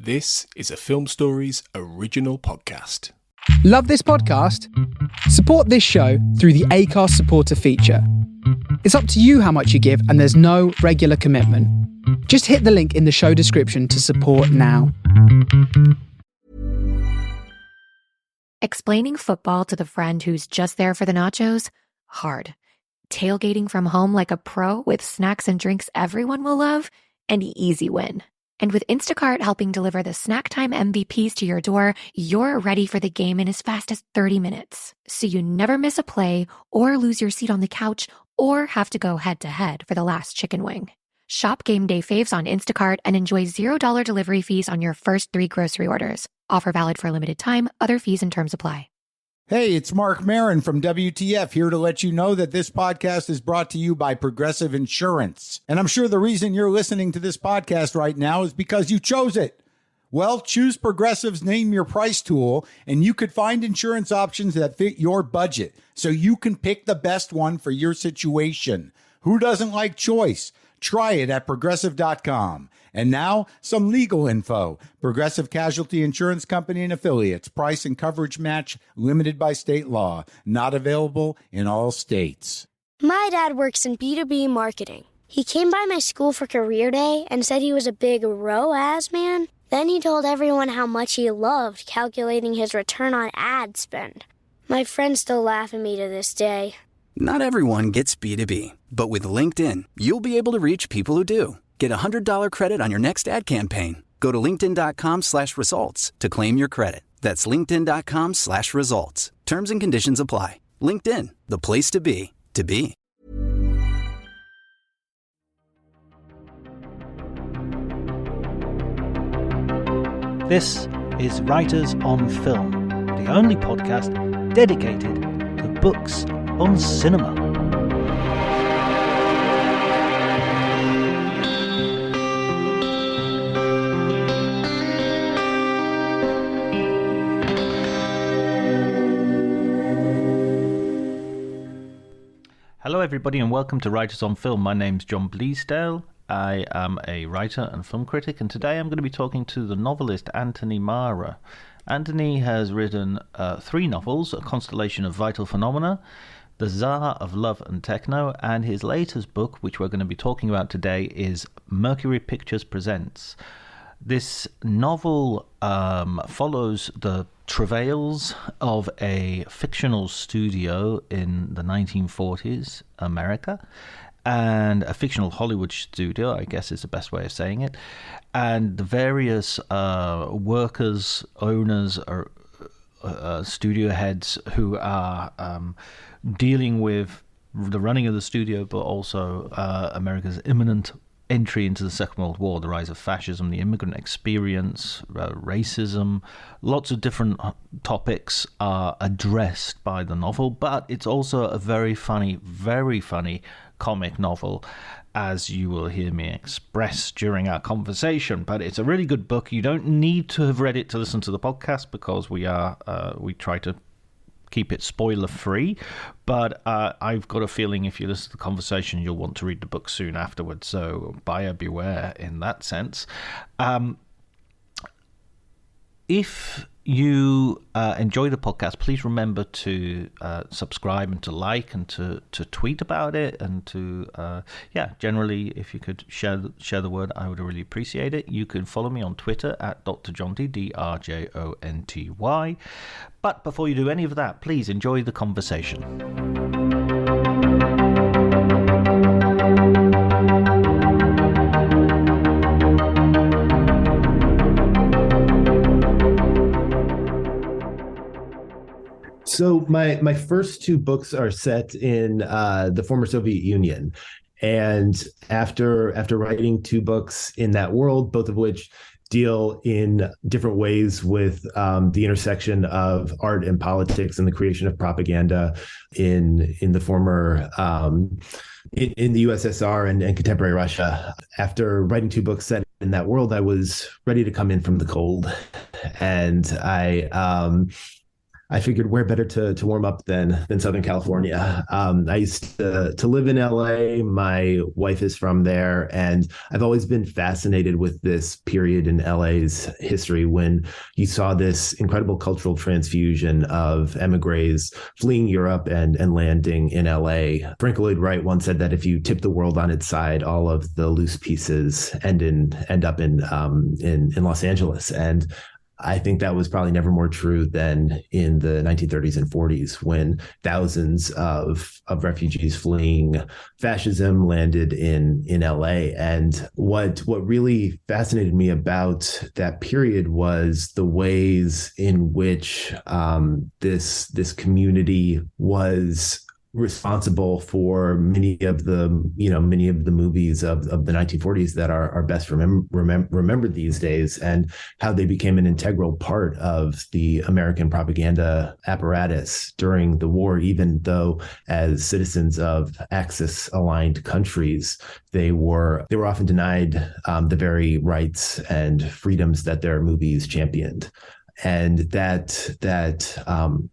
This is a Film Stories original podcast. Love this podcast? Support this show through the Acast supporter feature. It's up to you how much you give, and there's no regular commitment. Just hit the link in the show description to support now. Explaining football to the friend who's just there for the nachos? Hard. Tailgating from home like a pro with snacks and drinks everyone will love? An easy win. And with Instacart helping deliver the snack time MVPs to your door, you're ready for the game in as fast as 30 minutes. So you never miss a play or lose your seat on the couch or have to go head-to-head for the last chicken wing. Shop game day faves on Instacart and enjoy $0 delivery fees on your first 3 grocery orders. Offer valid for a limited time. Other fees and terms apply. Hey, it's Mark Marin from WTF here to let you know that this podcast is brought to you by Progressive Insurance. And I'm sure the reason you're listening to this podcast right now is because you chose it. Well, choose Progressive's Name Your Price tool, and you could find insurance options that fit your budget, so you can pick the best one for your situation. Who doesn't like choice? Try it at Progressive.com. And now, some legal info. Progressive Casualty Insurance Company and Affiliates. Price and coverage match limited by state law. Not available in all states. My dad works in B2B marketing. He came by my school for career day and said he was a big ROAS man. Then he told everyone how much he loved calculating his return on ad spend. My friends still laugh at me to this day. Not everyone gets B2B, but with LinkedIn, you'll be able to reach people who do. Get a $100 credit on your next ad campaign. Go to linkedin.com/results to claim your credit. That's linkedin.com/results. Terms and conditions apply. LinkedIn, the place to be, to be. This is Writers on Film, the only podcast dedicated to books on cinema. Hello everybody and welcome to Writers on Film. My name's John Bleasdale. I am a writer and film critic, and today I'm going to be talking to the novelist Anthony Marra. Anthony has written 3 novels: A Constellation of Vital Phenomena, The Tsar of Love and Techno, and his latest book, which we're going to be talking about today, is Mercury Pictures Presents. This novel follows the travails of a fictional studio in the 1940s America, and a fictional Hollywood studio, I guess is the best way of saying it, and the various workers, owners, or studio heads who are dealing with the running of the studio, but also America's imminent entry into the Second World War, the rise of fascism, the immigrant experience, racism. Lots of different topics are addressed by the novel, but it's also a very funny comic novel, as you will hear me express during our conversation. But it's a really good book. You don't need to have read it to listen to the podcast, because we try to keep it spoiler free, but I've got a feeling if you listen to the conversation you'll want to read the book soon afterwards, so buyer beware in that sense. If you enjoy the podcast, please remember to subscribe and to like and to tweet about it, and to generally, if you could share the word, I would really appreciate it. You can follow me on Twitter at Dr. Jonty, DRJONTY. But before you do any of that, please enjoy the conversation. So my first 2 books are set in the former Soviet Union. And after writing 2 books in that world, both of which deal in different ways with the intersection of art and politics and the creation of propaganda in the former in the USSR and contemporary Russia. After writing 2 books set in that world, I was ready to come in from the cold, and I I figured where better to warm up than Southern California. I used to live in LA. My wife is from there, and I've always been fascinated with this period in LA's history when you saw this incredible cultural transfusion of emigres fleeing Europe and landing in LA. Frank Lloyd Wright once said that if you tip the world on its side, all of the loose pieces end up in Los Angeles. And I think that was probably never more true than in the 1930s and 40s, when thousands of refugees fleeing fascism landed in LA. And what really fascinated me about that period was the ways in which this community was responsible for many of the movies of the 1940s that are best remembered these days, and how they became an integral part of the American propaganda apparatus during the war, even though as citizens of Axis-aligned countries, they were often denied the very rights and freedoms that their movies championed. And that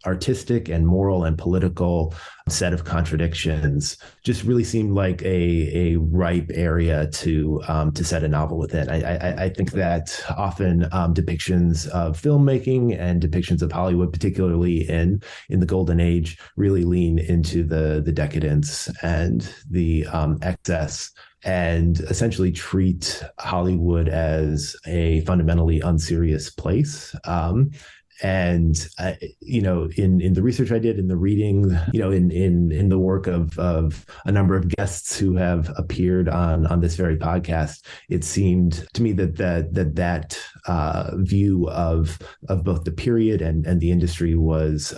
artistic and moral and political set of contradictions just really seemed like a ripe area to set a novel within. I think that often depictions of filmmaking and depictions of Hollywood, particularly in the Golden Age, really lean into the decadence and the excess, and essentially treat Hollywood as a fundamentally unserious place. In the research I did, in the reading, in the work of a number of guests who have appeared on this very podcast, it seemed to me that view of both the period and the industry was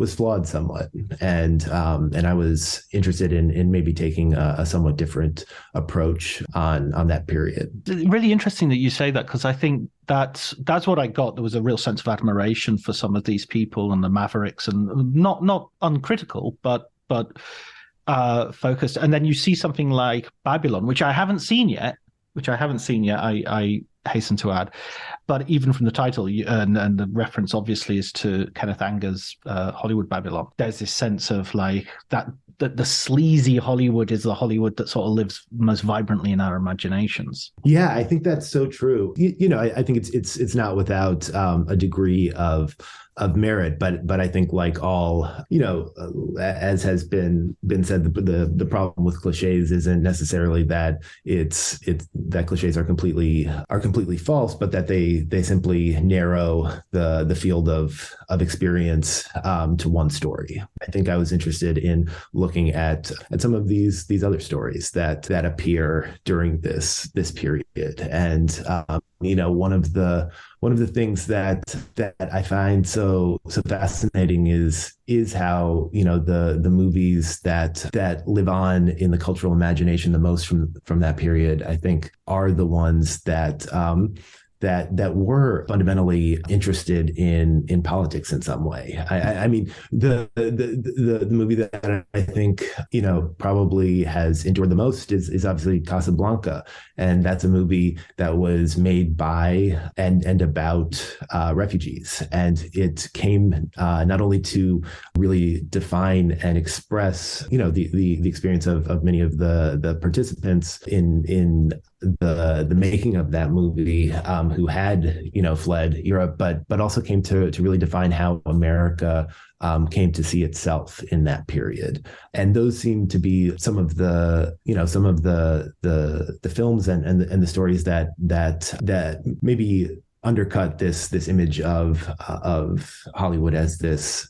flawed somewhat, and I was interested in maybe taking a somewhat different approach on that period. Really interesting that you say that, because I think that's what I got. There was a real sense of admiration for some of these people and the mavericks, and not uncritical, but focused. And then you see something like Babylon, which I haven't seen yet. I hasten to add, but even from the title and the reference obviously is to Kenneth Anger's Hollywood Babylon. There's this sense of like that the sleazy Hollywood is the Hollywood that sort of lives most vibrantly in our imaginations. Yeah, I think that's so true. I think it's not without a degree of merit, but I think, like all, as has been said, the problem with cliches isn't necessarily that it's that cliches are completely false, but that they simply narrow the field of experience to one story. I think I was interested in looking at some of these other stories that appear during this period, and one of the things that I find so fascinating is how the movies that live on in the cultural imagination the most from that period, I think, are the ones that were fundamentally interested in politics in some way. I mean, the movie that I think probably has endured the most is obviously Casablanca, and that's a movie that was made by and about refugees, and it came not only to really define and express the experience of many of the participants in the making of that movie, who had fled Europe, but also came to really define how America came to see itself in that period. And those seem to be some of the films and the stories that maybe undercut this image of Hollywood as this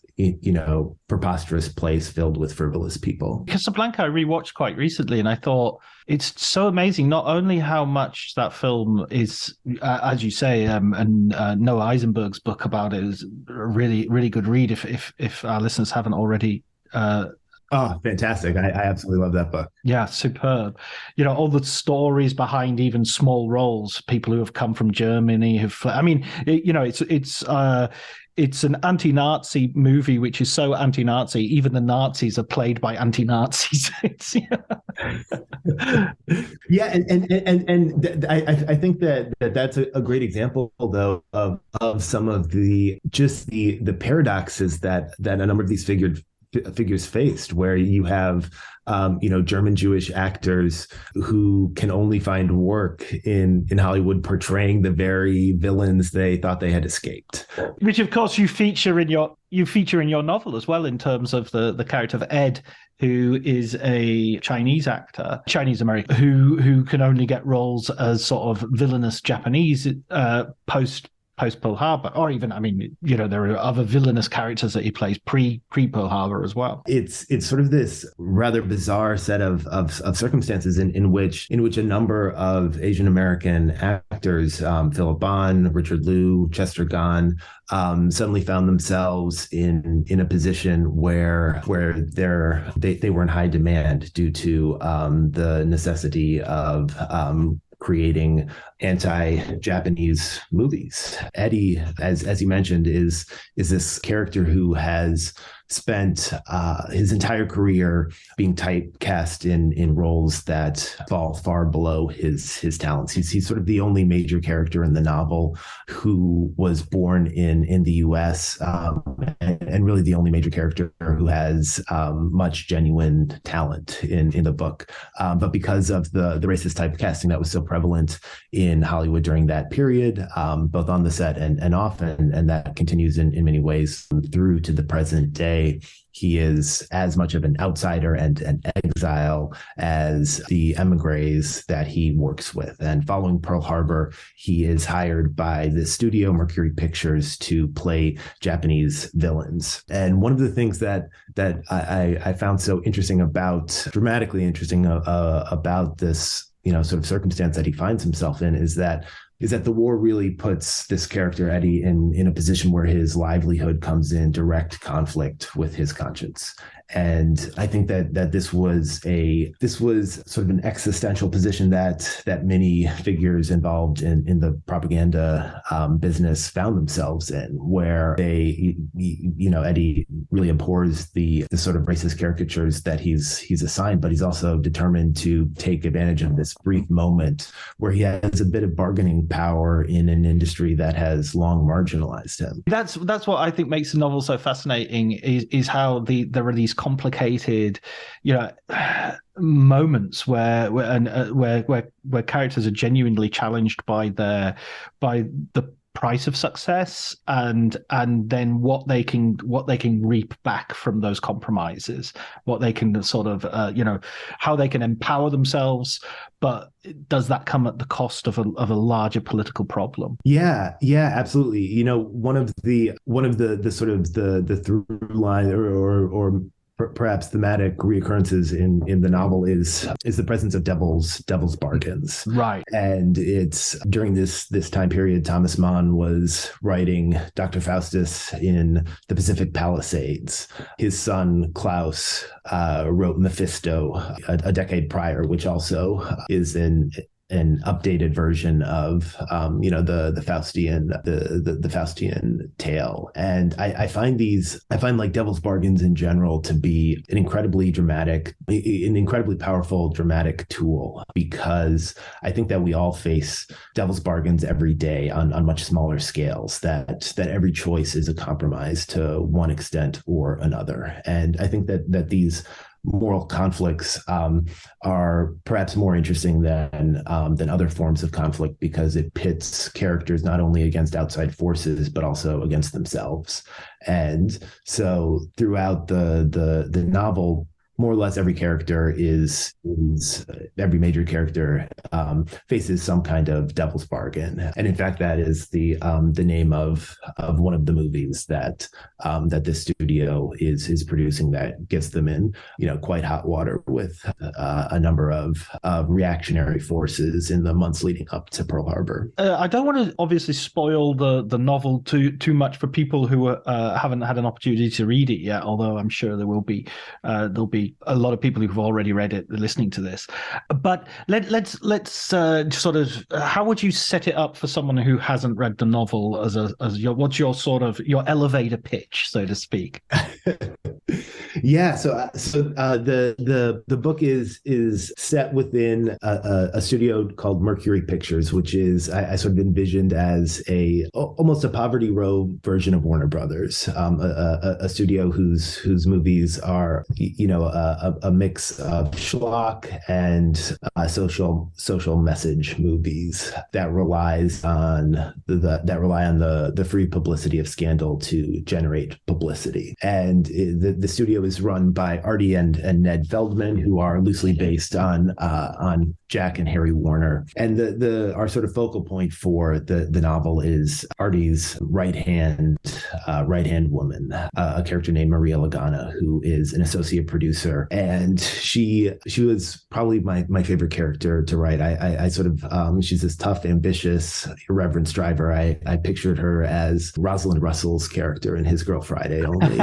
preposterous place filled with frivolous people. Casablanca I rewatched quite recently, and I thought it's so amazing not only how much that film is, as you say, and Noah Eisenberg's book about it is a really, really good read if our listeners haven't already Oh, fantastic. I absolutely love that book. Yeah, superb. All the stories behind even small roles, people who have come from Germany, it's an anti-Nazi movie, which is so anti-Nazi, even the Nazis are played by anti-Nazis. Yeah, and I think that's a great example, though, of some of the paradoxes that a number of these figures faced, where you have German Jewish actors who can only find work in Hollywood portraying the very villains they thought they had escaped. Which, of course, you feature in your novel as well, in terms of the character of Ed, who is a Chinese actor, Chinese American, who can only get roles as sort of villainous Japanese post Pearl Harbor, or even, there are other villainous characters that he plays pre Pearl Harbor as well. It's sort of this rather bizarre set of circumstances in which a number of Asian American actors, Philip Bond, Richard Liu, Chester Gahn, suddenly found themselves in a position where they were in high demand due to the necessity of creating anti-Japanese movies. Eddie, as you mentioned, is this character who has spent his entire career being typecast in roles that fall far below his talents. He's sort of the only major character in the novel who was born in the U.S. And really the only major character who has much genuine talent in the book. But because of the racist typecasting that was so prevalent in Hollywood during that period, both on the set and off, and that continues in many ways through to the present day, he is as much of an outsider and an exile as the emigres that he works with. And following Pearl Harbor, he is hired by the studio Mercury Pictures to play Japanese villains. And one of the things that I found so dramatically interesting about this, sort of circumstance that he finds himself in is that the war really puts this character, Eddie, in a position where his livelihood comes in direct conflict with his conscience. And I think that this was sort of an existential position that many figures involved in the propaganda business found themselves in, where Eddie really abhors the sort of racist caricatures that he's assigned, but he's also determined to take advantage of this brief moment where he has a bit of bargaining power in an industry that has long marginalized him. That's what I think makes the novel so fascinating, is how there are these complicated, moments where characters are genuinely challenged by the price of success, and then what they can reap back from those compromises, what they can sort of how they can empower themselves, but does that come at the cost of a larger political problem? Yeah, absolutely. One of the sort of the through line or perhaps thematic reoccurrences in the novel is the presence of devil's bargains. Right. And it's during this time period, Thomas Mann was writing Dr. Faustus in the Pacific Palisades. His son, Klaus, wrote Mephisto a decade prior, which also is an updated version of the Faustian tale. And I find like Devil's Bargains in general to be an incredibly powerful dramatic tool, because I think that we all face devil's bargains every day on much smaller scales, that every choice is a compromise to one extent or another. And I think that these moral conflicts are perhaps more interesting than other forms of conflict, because it pits characters not only against outside forces but also against themselves. And so throughout the novel, more or less every character every major character faces some kind of devil's bargain. And in fact, that is the name of one of the movies that this studio is producing, that gets them in quite hot water with a number of reactionary forces in the months leading up to Pearl Harbor. I don't want to obviously spoil the novel too much for people who haven't had an opportunity to read it yet, although I'm sure there'll be a lot of people who've already read it listening to this. But let's sort of, how would you set it up for someone who hasn't read the novel what's your sort of your elevator pitch, so to speak? Yeah, so the book is set within a studio called Mercury Pictures, which is I sort of envisioned as almost a Poverty Row version of Warner Brothers, a studio whose movies are a mix of schlock and social message movies that rely on the free publicity of scandal to generate publicity. And the studio is run by Artie and Ned Feldman, who are loosely based on Jack and Harry Warner. And our sort of focal point for the novel is Artie's right hand woman, a character named Maria Lagana, who is an associate producer. And she was probably my favorite character to write. I sort of she's this tough, ambitious, irreverent driver. I pictured her as Rosalind Russell's character in His Girl Friday, only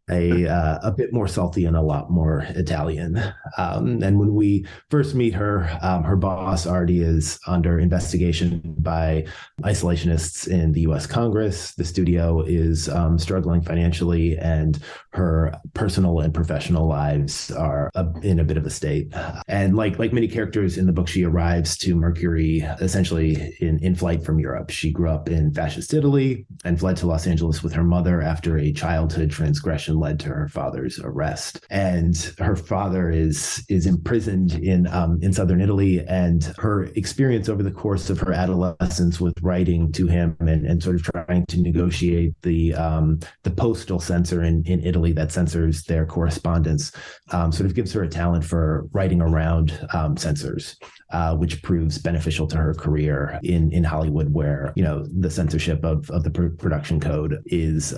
a bit more salty and a lot more Italian. And when we first meet her, her boss, Artie, is under investigation by isolationists in the U.S. Congress. The studio is struggling financially, and her personal and professional lives are in a bit of a state. And like many characters in the book, she arrives to Mercury essentially in flight from Europe. She grew up in fascist Italy and fled to Los Angeles with her mother after a childhood transgression led to her father's arrest. And her father is imprisoned in southern Italy, and her experience over the course of her adolescence with writing to him and sort of trying to negotiate the postal censor in Italy that censors their correspondence sort of gives her a talent for writing around censors, which proves beneficial to her career in Hollywood, where the censorship of the production code is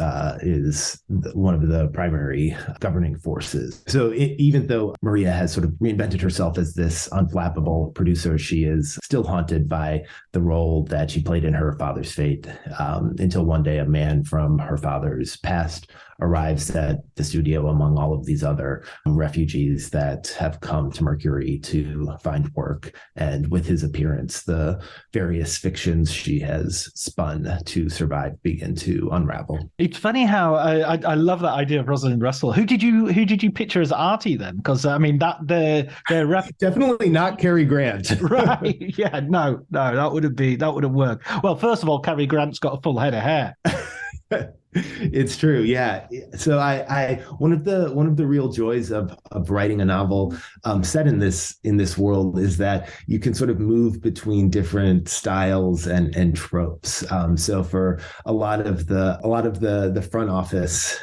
one of the primary governing forces. So even though Maria has sort of reinvented herself as this unflappable producer, she is still haunted by the role that she played in her father's fate, until one day a man from her father's past arrives at the studio among all of these other refugees that have come to Mercury to find work. And with his appearance, the various fictions she has spun to survive begin to unravel. It's funny how I love that idea of Rosalind Russell. Who did you picture as Artie then? Because I mean that they're definitely not Cary Grant. Right? Yeah, no, that would have worked. Well, first of all, Cary Grant's got a full head of hair. It's true, yeah. So I one of the real joys of writing a novel set in this world is that you can sort of move between different styles and tropes. So for a lot of the front office,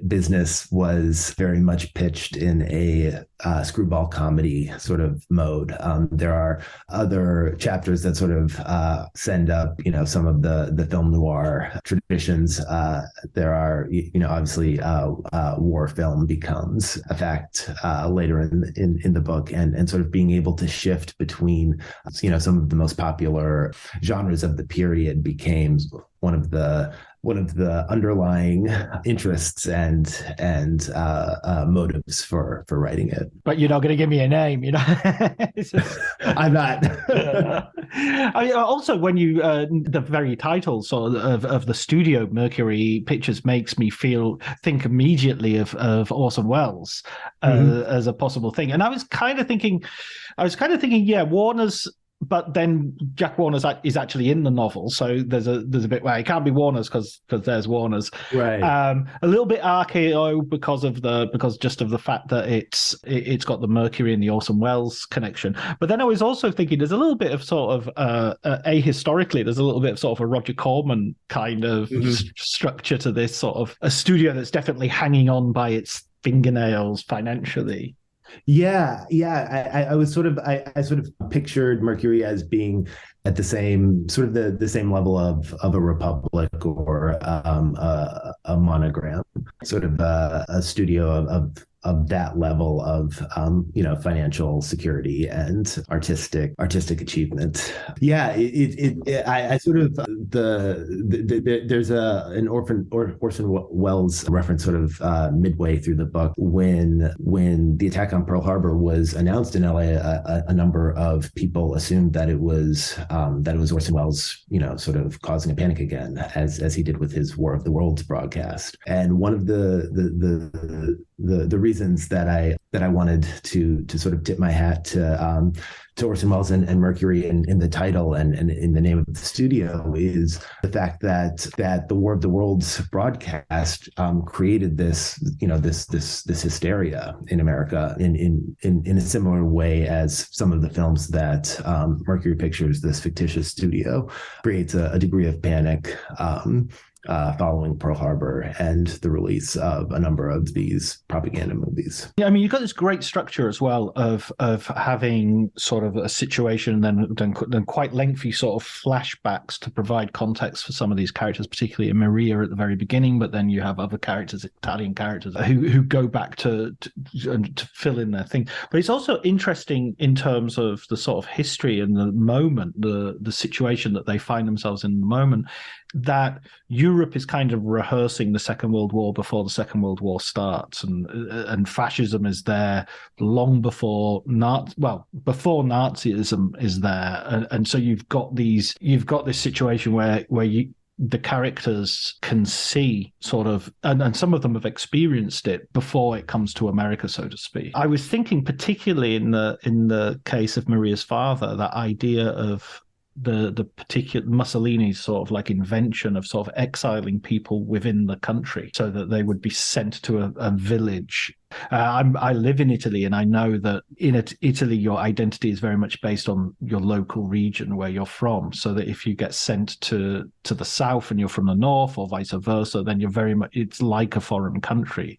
business was very much pitched in a screwball comedy sort of mode. There are other chapters that sort of send up, some of the film noir traditions. There are, obviously, war film becomes a fact later in the book, and sort of being able to shift between, some of the most popular genres of the period became one of the underlying interests and motives for writing it. But you're not going to give me a name, I'm not. Also, when you the very title sort of the studio Mercury Pictures makes me think immediately of Orson Welles as a possible thing, and I was kind of thinking, yeah, Warner's. But then Jack Warner's is actually in the novel, so there's a bit where it can't be Warner's because there's Warner's, right? A little bit RKO because just of the fact that it's got the Mercury and the Orson Welles connection. But then I was also thinking there's a little bit of sort of ahistorically there's a little bit of sort of a Roger Corman kind of structure to this, sort of a studio that's definitely hanging on by its fingernails financially. I was sort of I sort of pictured Mercury as being at the same sort of the same level of a republic or a monogram, sort of a studio of that level of financial security and artistic achievement. I sort of there's an Orson Welles reference sort of midway through the book when the attack on Pearl Harbor was announced in LA. A number of people assumed that it was Orson Welles, sort of causing a panic again, as he did with his War of the Worlds broadcast. And one of the reasons that I wanted to sort of tip my hat to Orson Welles and Mercury in the title and in the name of the studio is the fact that the War of the Worlds broadcast created this hysteria in America in a similar way as some of the films that Mercury Pictures, this fictitious studio, creates a degree of panic following Pearl Harbor and the release of a number of these propaganda movies. Yeah, I mean, you've got this great structure as well of having sort of a situation and then quite lengthy sort of flashbacks to provide context for some of these characters, particularly in Maria at the very beginning. But then you have other characters, Italian characters, who go back to fill in their thing. But it's also interesting in terms of the sort of history and the moment, the situation that they find themselves in the moment, that Europe is kind of rehearsing the Second World War before the Second World War starts, and fascism is there long before before Nazism is there, and so you've got this situation where the characters can see sort of, and some of them have experienced it before it comes to America, so to speak. I was thinking particularly in the case of Maria's father, that idea of the particular Mussolini's sort of like invention of sort of exiling people within the country so that they would be sent to a village. I live in Italy, and I know that in Italy, your identity is very much based on your local region where you're from. So that if you get sent to the south and you're from the north, or vice versa, then you're very much, it's like a foreign country.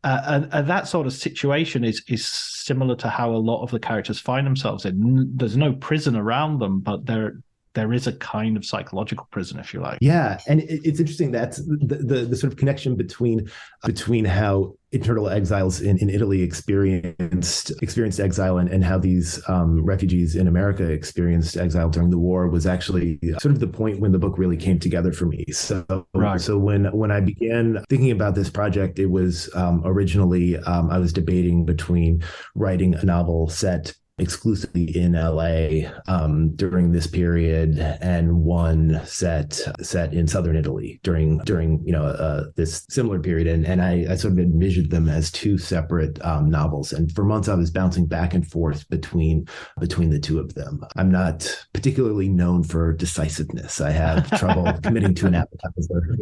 And that sort of situation is similar to how a lot of the characters find themselves in. There's no prison around them, but there is a kind of psychological prison, if you like. Yeah, and it's interesting that the sort of connection between how internal exiles in Italy experienced exile and how these refugees in America experienced exile during the war was actually sort of the point when the book really came together for me. So when I began thinking about this project, it was originally I was debating between writing a novel set exclusively in LA during this period, and one set in southern Italy during this similar period, and I sort of envisioned them as two separate novels. And for months I was bouncing back and forth between the two of them. I'm not particularly known for decisiveness. I have trouble committing to an appetizer,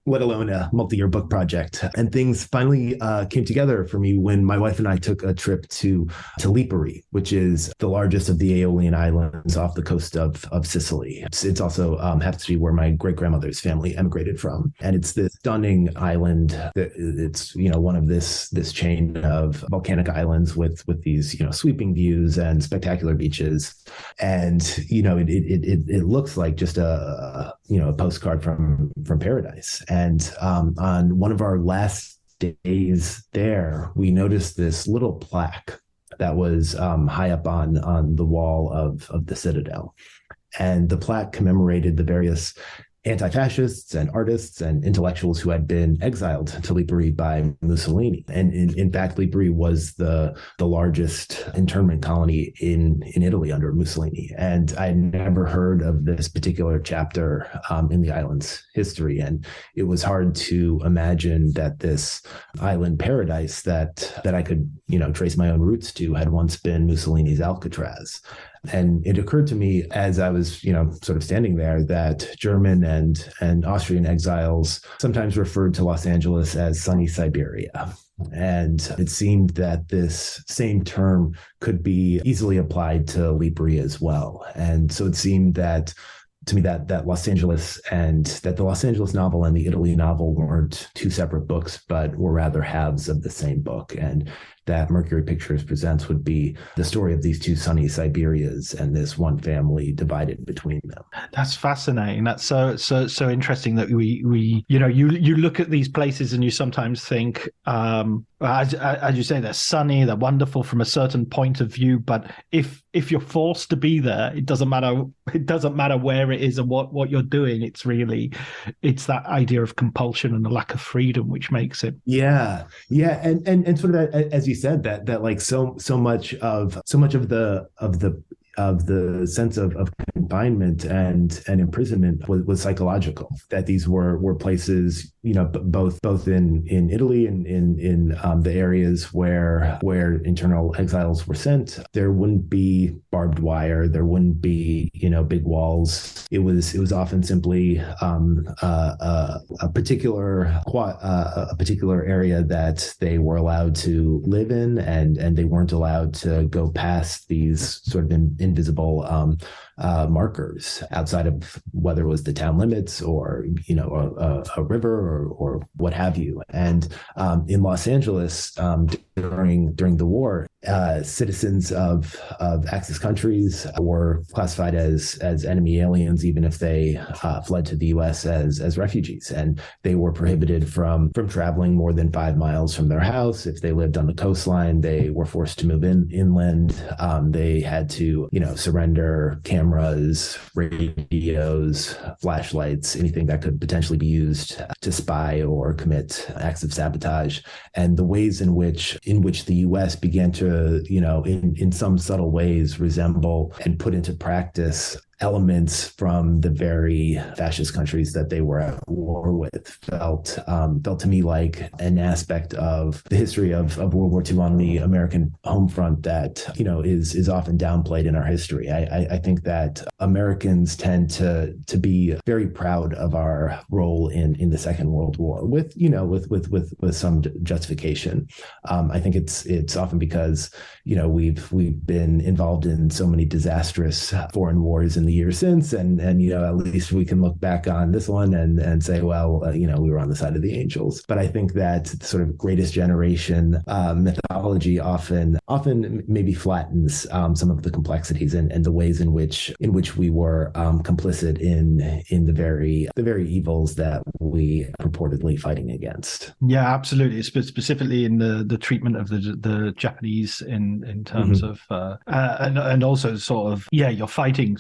let alone a multi-year book project. And things finally came together for me when my wife and I took a trip to Lipari, which is the largest of the Aeolian Islands off the coast of Sicily. It's also happens to be where my great-grandmother's family emigrated from. And it's this stunning island. It's one of this chain of volcanic islands with these sweeping views and spectacular beaches. And it looks like just a postcard from paradise. And on one of our last days there, we noticed this little plaque that was high up on the wall of the Citadel. And the plaque commemorated the various anti-fascists and artists and intellectuals who had been exiled to Lipari by Mussolini. And in fact, Lipari was the largest internment colony in Italy under Mussolini. And I had never heard of this particular chapter in the island's history. And it was hard to imagine that this island paradise that I could, trace my own roots to had once been Mussolini's Alcatraz. And it occurred to me as I was, sort of standing there, that German and Austrian exiles sometimes referred to Los Angeles as sunny Siberia. And it seemed that this same term could be easily applied to Lipari as well. And so it seemed that to me that Los Angeles and that the Los Angeles novel and the Italy novel weren't two separate books, but were rather halves of the same book. And that Mercury Pictures Presents would be the story of these two sunny Siberias and this one family divided between them. That's fascinating. That's so interesting that we you look at these places and you sometimes think, as you say, they're sunny, they're wonderful from a certain point of view, but if you're forced to be there, it doesn't matter where it is and what you're doing. It's that idea of compulsion and the lack of freedom which makes it. Yeah, and sort of as you said, that like so much of the sense of confinement and imprisonment was psychological. That these were places, both in Italy and in the areas where internal exiles were sent. There wouldn't be barbed wire. There wouldn't be big walls. It was often simply a particular area that they were allowed to live in, and they weren't allowed to go past these sort of invisible markers outside of whether it was the town limits or a river or what have you. And in Los Angeles during the war, citizens of Axis countries were classified as enemy aliens, even if they fled to the U.S. as refugees, and they were prohibited from traveling more than 5 miles from their house. If they lived on the coastline, they were forced to move inland. They had to surrender cameras, radios, flashlights, anything that could potentially be used to spy or commit acts of sabotage. And the ways in which the U.S. began to in some subtle ways resemble and put into practice elements from the very fascist countries that they were at war with felt to me like an aspect of the history of World War II on the American home front that is often downplayed in our history. I think that Americans tend to be very proud of our role in the Second World War with some justification. I think it's often because we've been involved in so many disastrous foreign wars in the years since, and at least we can look back on this one and say, well, we were on the side of the angels. But I think that sort of greatest generation mythology often maybe flattens some of the complexities and the ways in which we were complicit in the very evils that we purportedly fighting against. Yeah, absolutely. Specifically in the treatment of the Japanese in terms of and also sort of you're fighting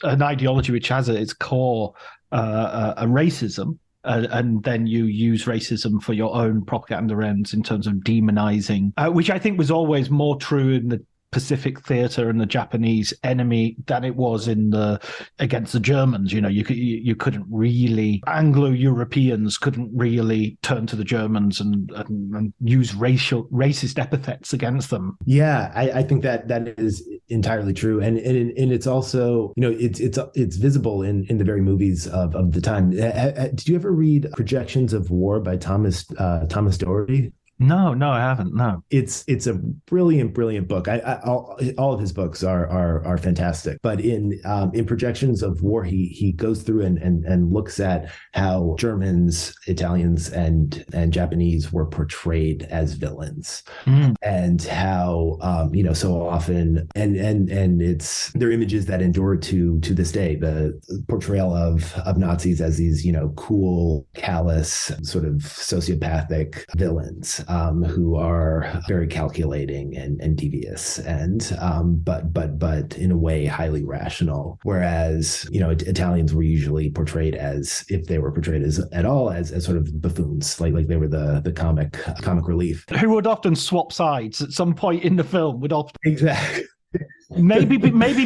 an ideology which has at its core a racism. And then you use racism for your own propaganda ends in terms of demonizing, which I think was always more true in the Pacific theater and the Japanese enemy than it was against the Germans. You couldn't really, Anglo-Europeans couldn't really turn to the Germans and use racist epithets against them. Yeah, I think that is entirely true, and it's also it's visible in the very movies of the time. Did you ever read Projections of War by Thomas Doherty? No, I haven't. No, it's a brilliant book. All of his books are fantastic. But in Projections of War, he goes through and looks at how Germans, Italians, and Japanese were portrayed as villains, and how so often and it's their images that endure to this day. The portrayal of Nazis as these cool, callous, sort of sociopathic villains. Who are very calculating and devious, and but in a way highly rational. Whereas Italians were usually portrayed as, if they were portrayed as at all, as sort of buffoons, like they were the comic relief, who would often swap sides at some point in the film. Would often exactly. maybe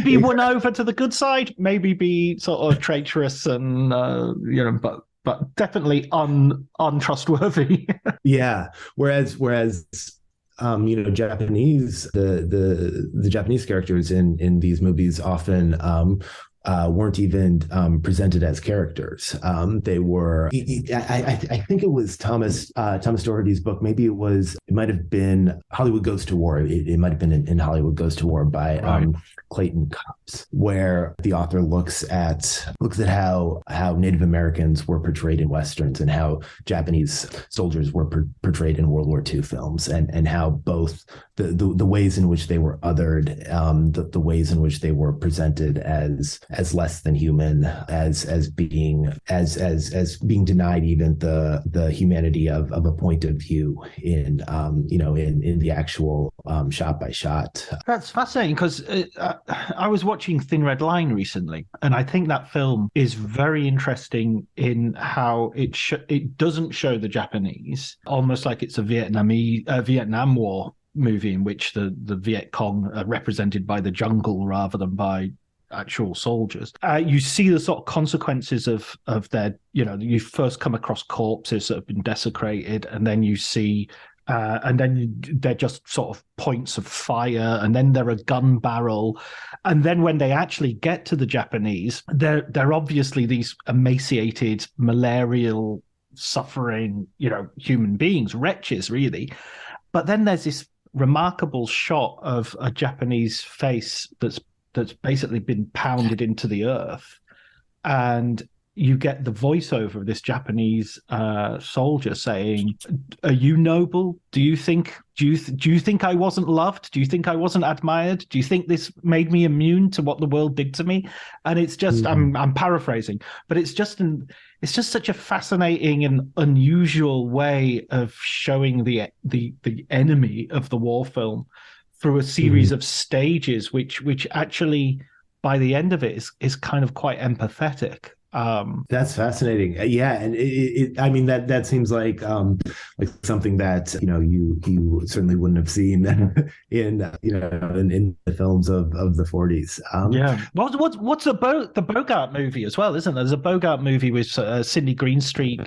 be won over to the good side, maybe be sort of traitorous and but definitely untrustworthy. Yeah. Whereas Japanese, the Japanese characters in these movies often weren't even presented as characters. They were. I think it was Thomas Doherty's book. Maybe it might have been Hollywood Goes to War. It might have been in Hollywood Goes to War by Clayton Copps, where the author looks at how Native Americans were portrayed in Westerns and how Japanese soldiers were portrayed in World War II films, and how both the ways in which they were othered, the ways in which they were presented as less than human, as being denied even the humanity of a point of view in the actual shot by shot. That's fascinating, because I was watching Thin Red Line recently, and I think that film is very interesting in how it doesn't show the Japanese almost like it's a Vietnam War movie in which the Viet Cong are represented by the jungle rather than by actual soldiers. You see the sort of consequences of their, you first come across corpses that have been desecrated, and then you see and then they're just sort of points of fire, and then they're a gun barrel. And then when they actually get to the Japanese, they're obviously these emaciated, malarial, suffering, human beings, wretches, really. But then there's this remarkable shot of a Japanese face that's basically been pounded into the earth, and you get the voiceover of this Japanese soldier saying, "Are you noble? Do you think I wasn't loved? Do you think I wasn't admired? Do you think this made me immune to what the world did to me?" And it's just, I'm paraphrasing, but it's just such a fascinating and unusual way of showing the enemy of the war film through a series of stages, which actually by the end of it is kind of quite empathetic. That's fascinating. Yeah, and I mean that seems like something that you certainly wouldn't have seen in the films of the 40s. Yeah. What's the Bogart movie as well, isn't there? There's a Bogart movie with Sidney Greenstreet.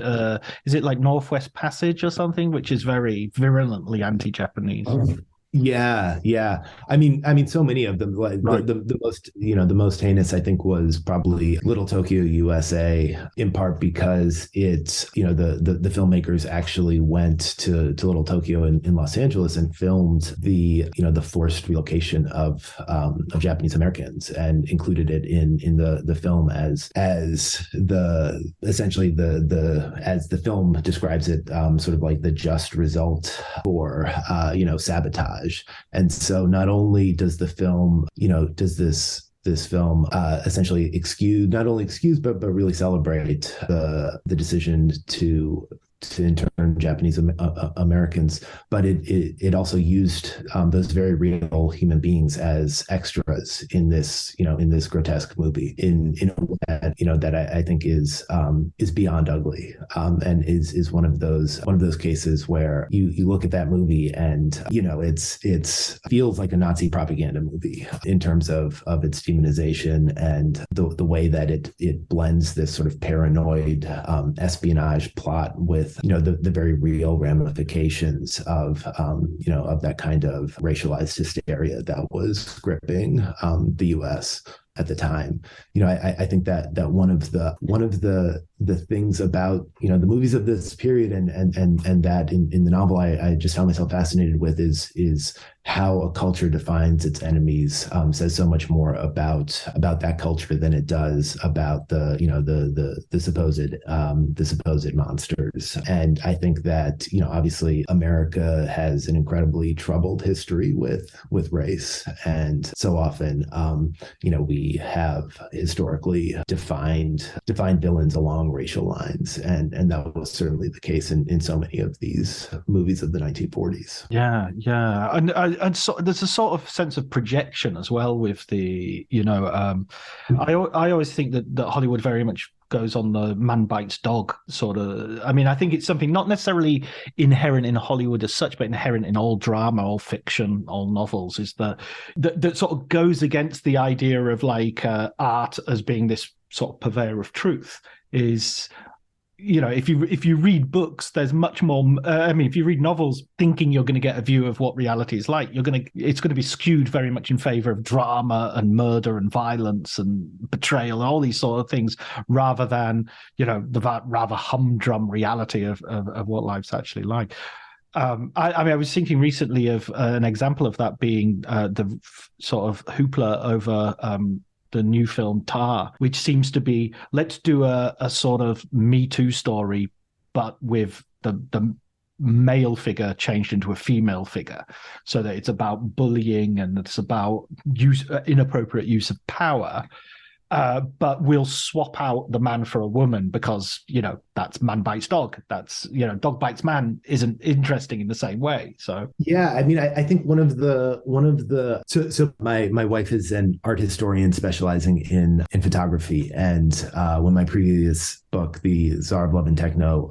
Is it like Northwest Passage or something, which is very virulently anti-Japanese? Yeah. I mean, so many of them. Like the most heinous, I think, was probably Little Tokyo, USA, in part because it's the filmmakers actually went to Little Tokyo in Los Angeles and filmed the forced relocation of Japanese Americans and included it in the film as the film describes it, sort of like the just result for sabotage. And so not only does the film, does this film essentially not only excuse but really celebrate the decision to intern Japanese Americans, but it also used those very real human beings as extras in this grotesque movie in a way that I think is beyond ugly, and is one of those cases where you look at that movie and it's feels like a Nazi propaganda movie in terms of its demonization and the way that it blends this sort of paranoid espionage plot with the very real ramifications of that kind of racialized hysteria that was gripping the U.S. at the time. I think that one of the things about the movies of this period and that in the novel I just found myself fascinated with is how a culture defines its enemies, says so much more about that culture than it does about the supposed monsters. And I think that obviously America has an incredibly troubled history with race, and so often we have historically defined villains along racial lines, and that was certainly the case in so many of these movies of the 1940s. Yeah, and so there's a sort of sense of projection as well with the I always think that Hollywood very much goes on the man bites dog sort of. I mean, I think it's something not necessarily inherent in Hollywood as such, but inherent in all drama, all fiction, all novels, is that sort of goes against the idea of like art as being this sort of purveyor of truth. Is if you read books, there's much more. If you read novels, thinking you're going to get a view of what reality is like, it's going to be skewed very much in favor of drama and murder and violence and betrayal and all these sort of things, rather than the rather humdrum reality of what life's actually like. I was thinking recently of an example of that being the sort of hoopla over the new film Tar, which seems to be, let's do a sort of Me Too story, but with the male figure changed into a female figure, so that it's about bullying and it's about inappropriate use of power. But we'll swap out the man for a woman because, that's man bites dog. That's, dog bites man isn't interesting in the same way. So, yeah, I think one of the so my wife is an art historian specializing in photography. And when my previous book, The Tsar of Love and Techno,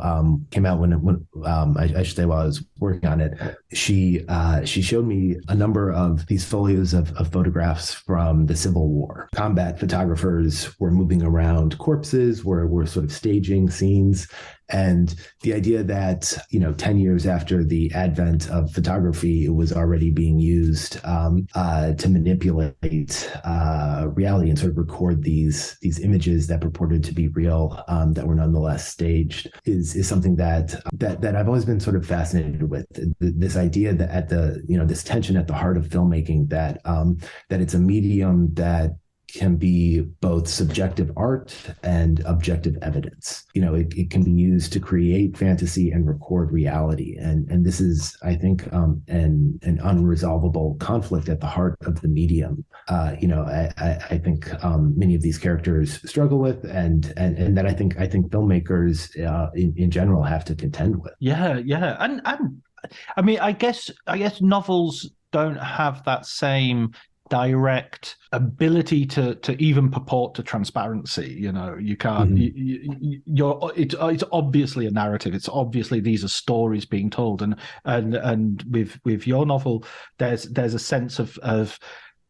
came out, when I should say while I was working on it, she showed me a number of these folios of photographs from the Civil War. Combat photographers were moving around corpses, were sort of staging scenes. And the idea that, 10 years after the advent of photography, it was already being used to manipulate reality and sort of record these images that purported to be real, that were nonetheless staged, is something that I've always been sort of fascinated with. This idea that at the, this tension at the heart of filmmaking, that it's a medium that can be both subjective art and objective evidence. It can be used to create fantasy and record reality. And this is, I think, an unresolvable conflict at the heart of the medium. I think many of these characters struggle with, and that I think filmmakers in general have to contend with. Yeah. And I guess novels don't have that same direct ability to even purport to transparency. You can't. It's obviously a narrative. It's obviously these are stories being told, and with your novel, there's a sense of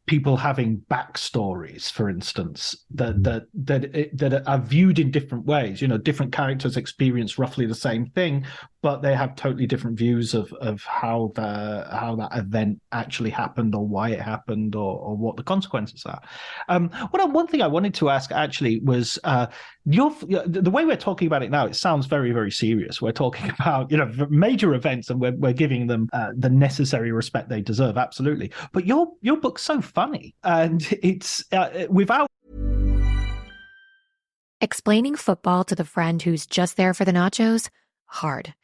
people having backstories, for instance, that are viewed in different ways. Different characters experience roughly the same thing, but they have totally different views of how that event actually happened, or why it happened, or what the consequences are. One thing I wanted to ask actually was the way we're talking about it now. It sounds very, very serious. We're talking about major events, and we're giving them the necessary respect they deserve. Absolutely, but your book's so funny, and it's without Explaining football to the friend who's just there for the nachos? Hard.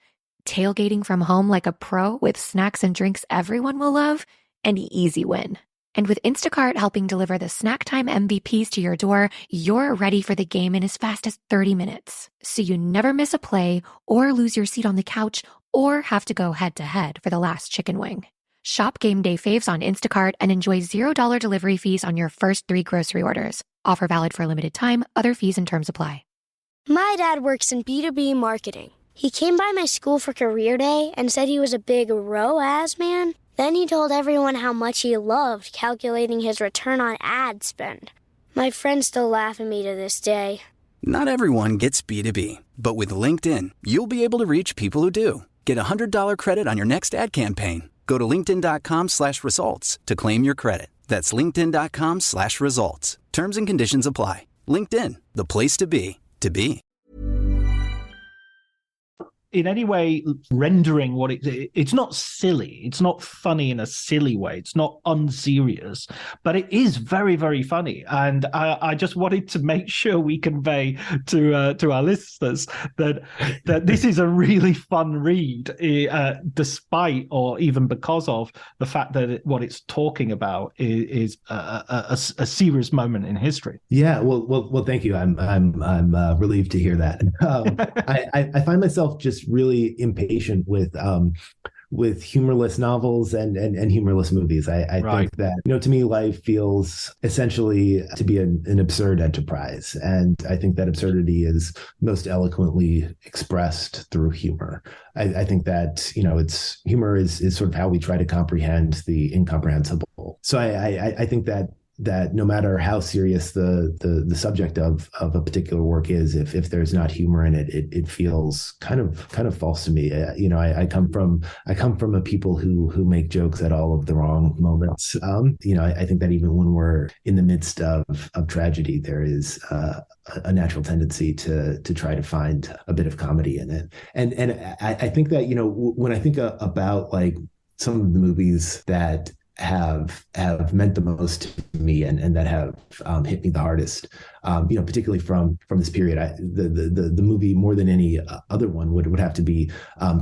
Tailgating from home like a pro with snacks and drinks everyone will love? An easy win. And with Instacart helping deliver the snack time MVPs to your door, you're ready for the game in as fast as 30 minutes. So you never miss a play or lose your seat on the couch or have to go head-to-head for the last chicken wing. Shop Game Day Faves on Instacart and enjoy $0 delivery fees on your first 3 grocery orders. Offer valid for a limited time. Other fees and terms apply. My dad works in B2B marketing. He came by my school for career day and said he was a big ROAS man. Then he told everyone how much he loved calculating his return on ad spend. My friends still laugh at me to this day. Not everyone gets B2B, but with LinkedIn, you'll be able to reach people who do. Get a $100 credit on your next ad campaign. Go to linkedin.com/results to claim your credit. That's linkedin.com/results. Terms and conditions apply. LinkedIn, the place to be, to be. In any way rendering what it's not silly. It's not funny in a silly way. It's not unserious, but it is very, very funny. And I just wanted to make sure we convey to our listeners that this is a really fun read, despite or even because of the fact that what it's talking about is a serious moment in history. Yeah, well, thank you. I'm relieved to hear that. I find myself just really impatient with humorless novels and humorless movies. I Right. think that, to me, life feels essentially to be an absurd enterprise. And I think that absurdity is most eloquently expressed through humor. I think that, humor is sort of how we try to comprehend the incomprehensible. So I think that that no matter how serious the subject of a particular work is, if there's not humor in it, it feels kind of false to me. I come from a people who make jokes at all of the wrong moments. I think that even when we're in the midst of tragedy, there is a natural tendency to try to find a bit of comedy in it. And I think that, when I think about like some of the movies that have meant the most to me and that have hit me the hardest, particularly from this period, the movie more than any other one would have to be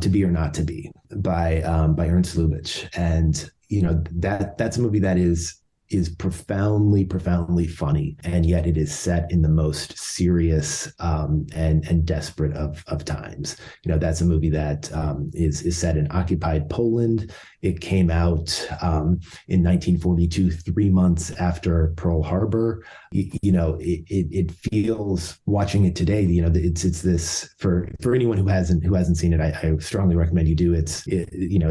To Be or Not to Be by Ernst Lubitsch. And that's a movie that is profoundly funny, and yet it is set in the most serious and desperate of times. That's a movie that is set in occupied Poland. It came out in 1942, 3 months after Pearl Harbor. It feels, watching it today, it's this, for anyone who hasn't seen it, I strongly recommend you do. It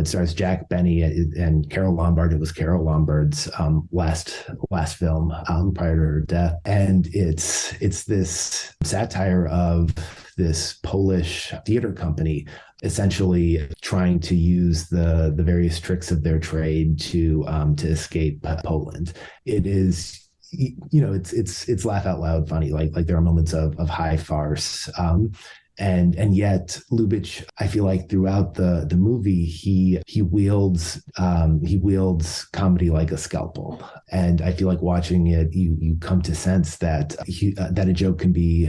stars Jack Benny and Carol Lombard. It was Carol Lombard's last film prior to her death, and it's this satire of this Polish theater company essentially trying to use the various tricks of their trade to escape Poland. It is, it's laugh out loud funny. Like there are moments of high farce. And yet Lubitsch, I feel like throughout the movie, he wields comedy like a scalpel. And I feel like watching it, you come to sense that that a joke can be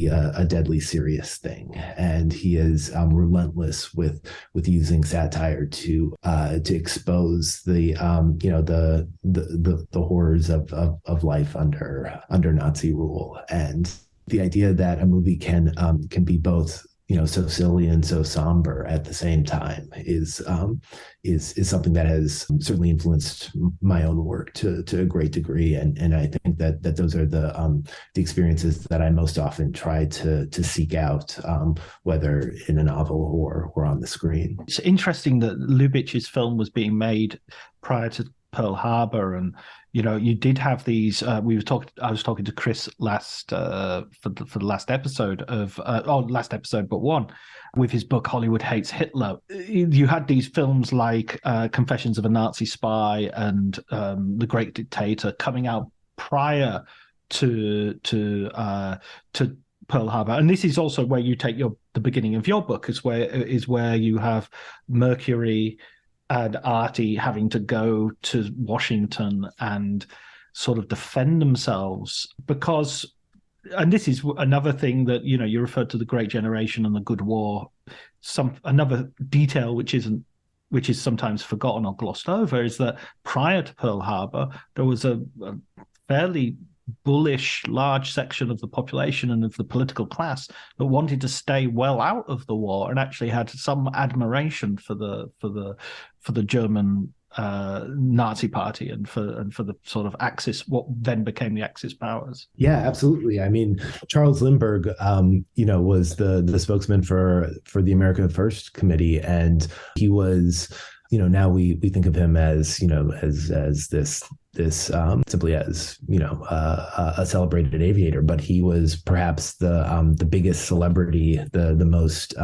a deadly serious thing. And he is relentless with using satire to expose the horrors of life under Nazi rule. And the idea that a movie can be both, so silly and so somber at the same time is something that has certainly influenced my own work to a great degree. And I think that those are the experiences that I most often try to seek out, whether in a novel or on the screen. It's interesting that Lubitsch's film was being made prior to Pearl Harbor, and you did have these. I was talking to Chris last for the last episode of last episode but one, with his book Hollywood Hates Hitler. You had these films like Confessions of a Nazi Spy and The Great Dictator coming out prior to Pearl Harbor, and this is also where you take the beginning of your book is where you have Mercury and Artie having to go to Washington and sort of defend themselves because, and this is another thing that, you referred to the Great Generation and the Good War, another detail which is sometimes forgotten or glossed over is that prior to Pearl Harbor, there was a fairly bullish large section of the population and of the political class that wanted to stay well out of the war and actually had some admiration for the German Nazi Party and for the sort of Axis, what then became the Axis powers. Yeah, absolutely. I mean, Charles Lindbergh, was the spokesman for the America First Committee, and he was, now we think of him as, as this simply as a celebrated aviator, but he was perhaps the biggest celebrity, the most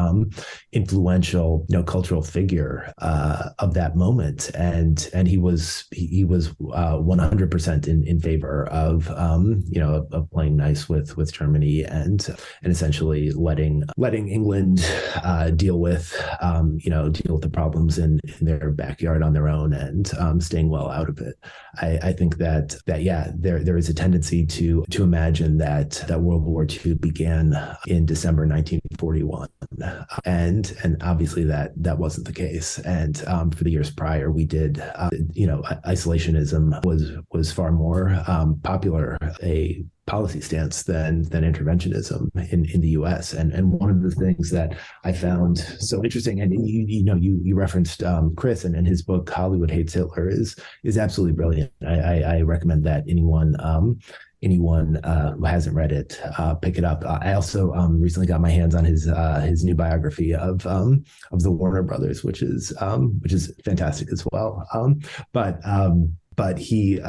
influential cultural figure of that moment, and he was 100% in favor of of playing nice with Germany and essentially letting England deal with the problems in their backyard on their own and staying well out of it. I think that yeah, there is a tendency to imagine that World War II began in December 1941, and obviously that wasn't the case. And for the years prior, we did isolationism was far more popular a policy stance than interventionism in the U.S. And one of the things that I found so interesting, and you referenced Chris and his book Hollywood Hates Hitler is absolutely brilliant. I recommend that anyone who hasn't read it pick it up. I also recently got my hands on his new biography of the Warner Brothers, which is fantastic as well. But he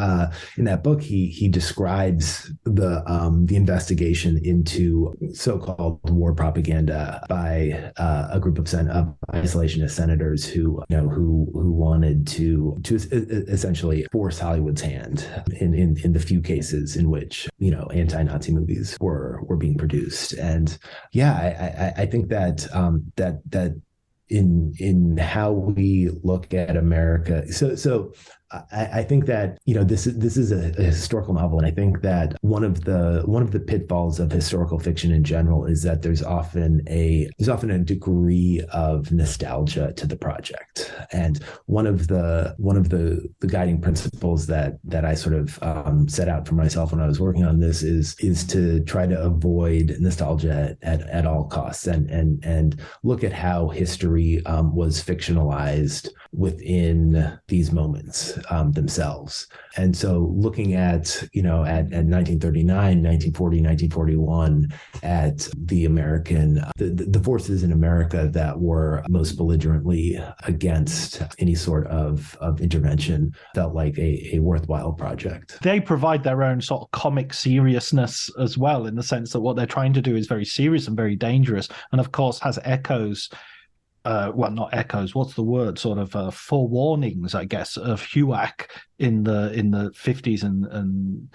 in that book he describes the investigation into so-called war propaganda by a group of isolationist senators who wanted to essentially force Hollywood's hand in the few cases in which anti-Nazi movies were being produced. And I think that that in how we look at America. So I think that this is a historical novel, and I think that one of the pitfalls of historical fiction in general is that there's often a degree of nostalgia to the project. And one of the guiding principles that I sort of set out for myself when I was working on this is to try to avoid nostalgia at all costs, and look at how history was fictionalized within these moments themselves. And so looking at 1939, 1940, 1941, at the American, the forces in America that were most belligerently against any sort of intervention felt like a worthwhile project. They provide their own sort of comic seriousness as well, in the sense that what they're trying to do is very serious and very dangerous, and of course has echoes. Well, not echoes. What's the word? Sort of forewarnings, I guess, of HUAC in the 50s and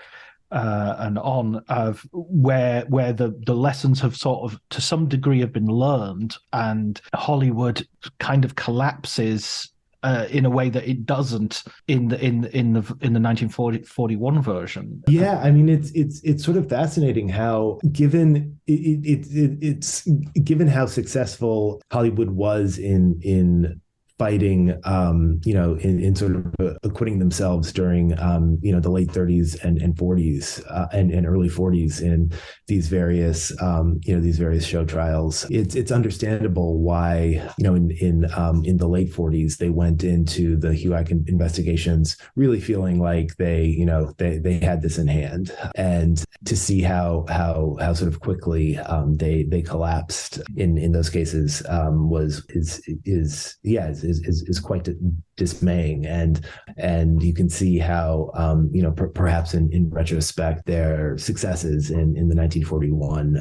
on, of where the lessons have sort of to some degree have been learned, and Hollywood kind of collapses in a way that it doesn't in the 1941 version. Yeah, I mean it's sort of fascinating how given how successful Hollywood was in fighting, in sort of acquitting themselves during, the late 30s and 40s and early 40s in these various show trials. It's understandable why, in the late 40s, they went into the HUAC investigations really feeling like they had this in hand, and to see how sort of quickly they collapsed in those cases is quite dismaying, and you can see how perhaps in retrospect their successes in the 1941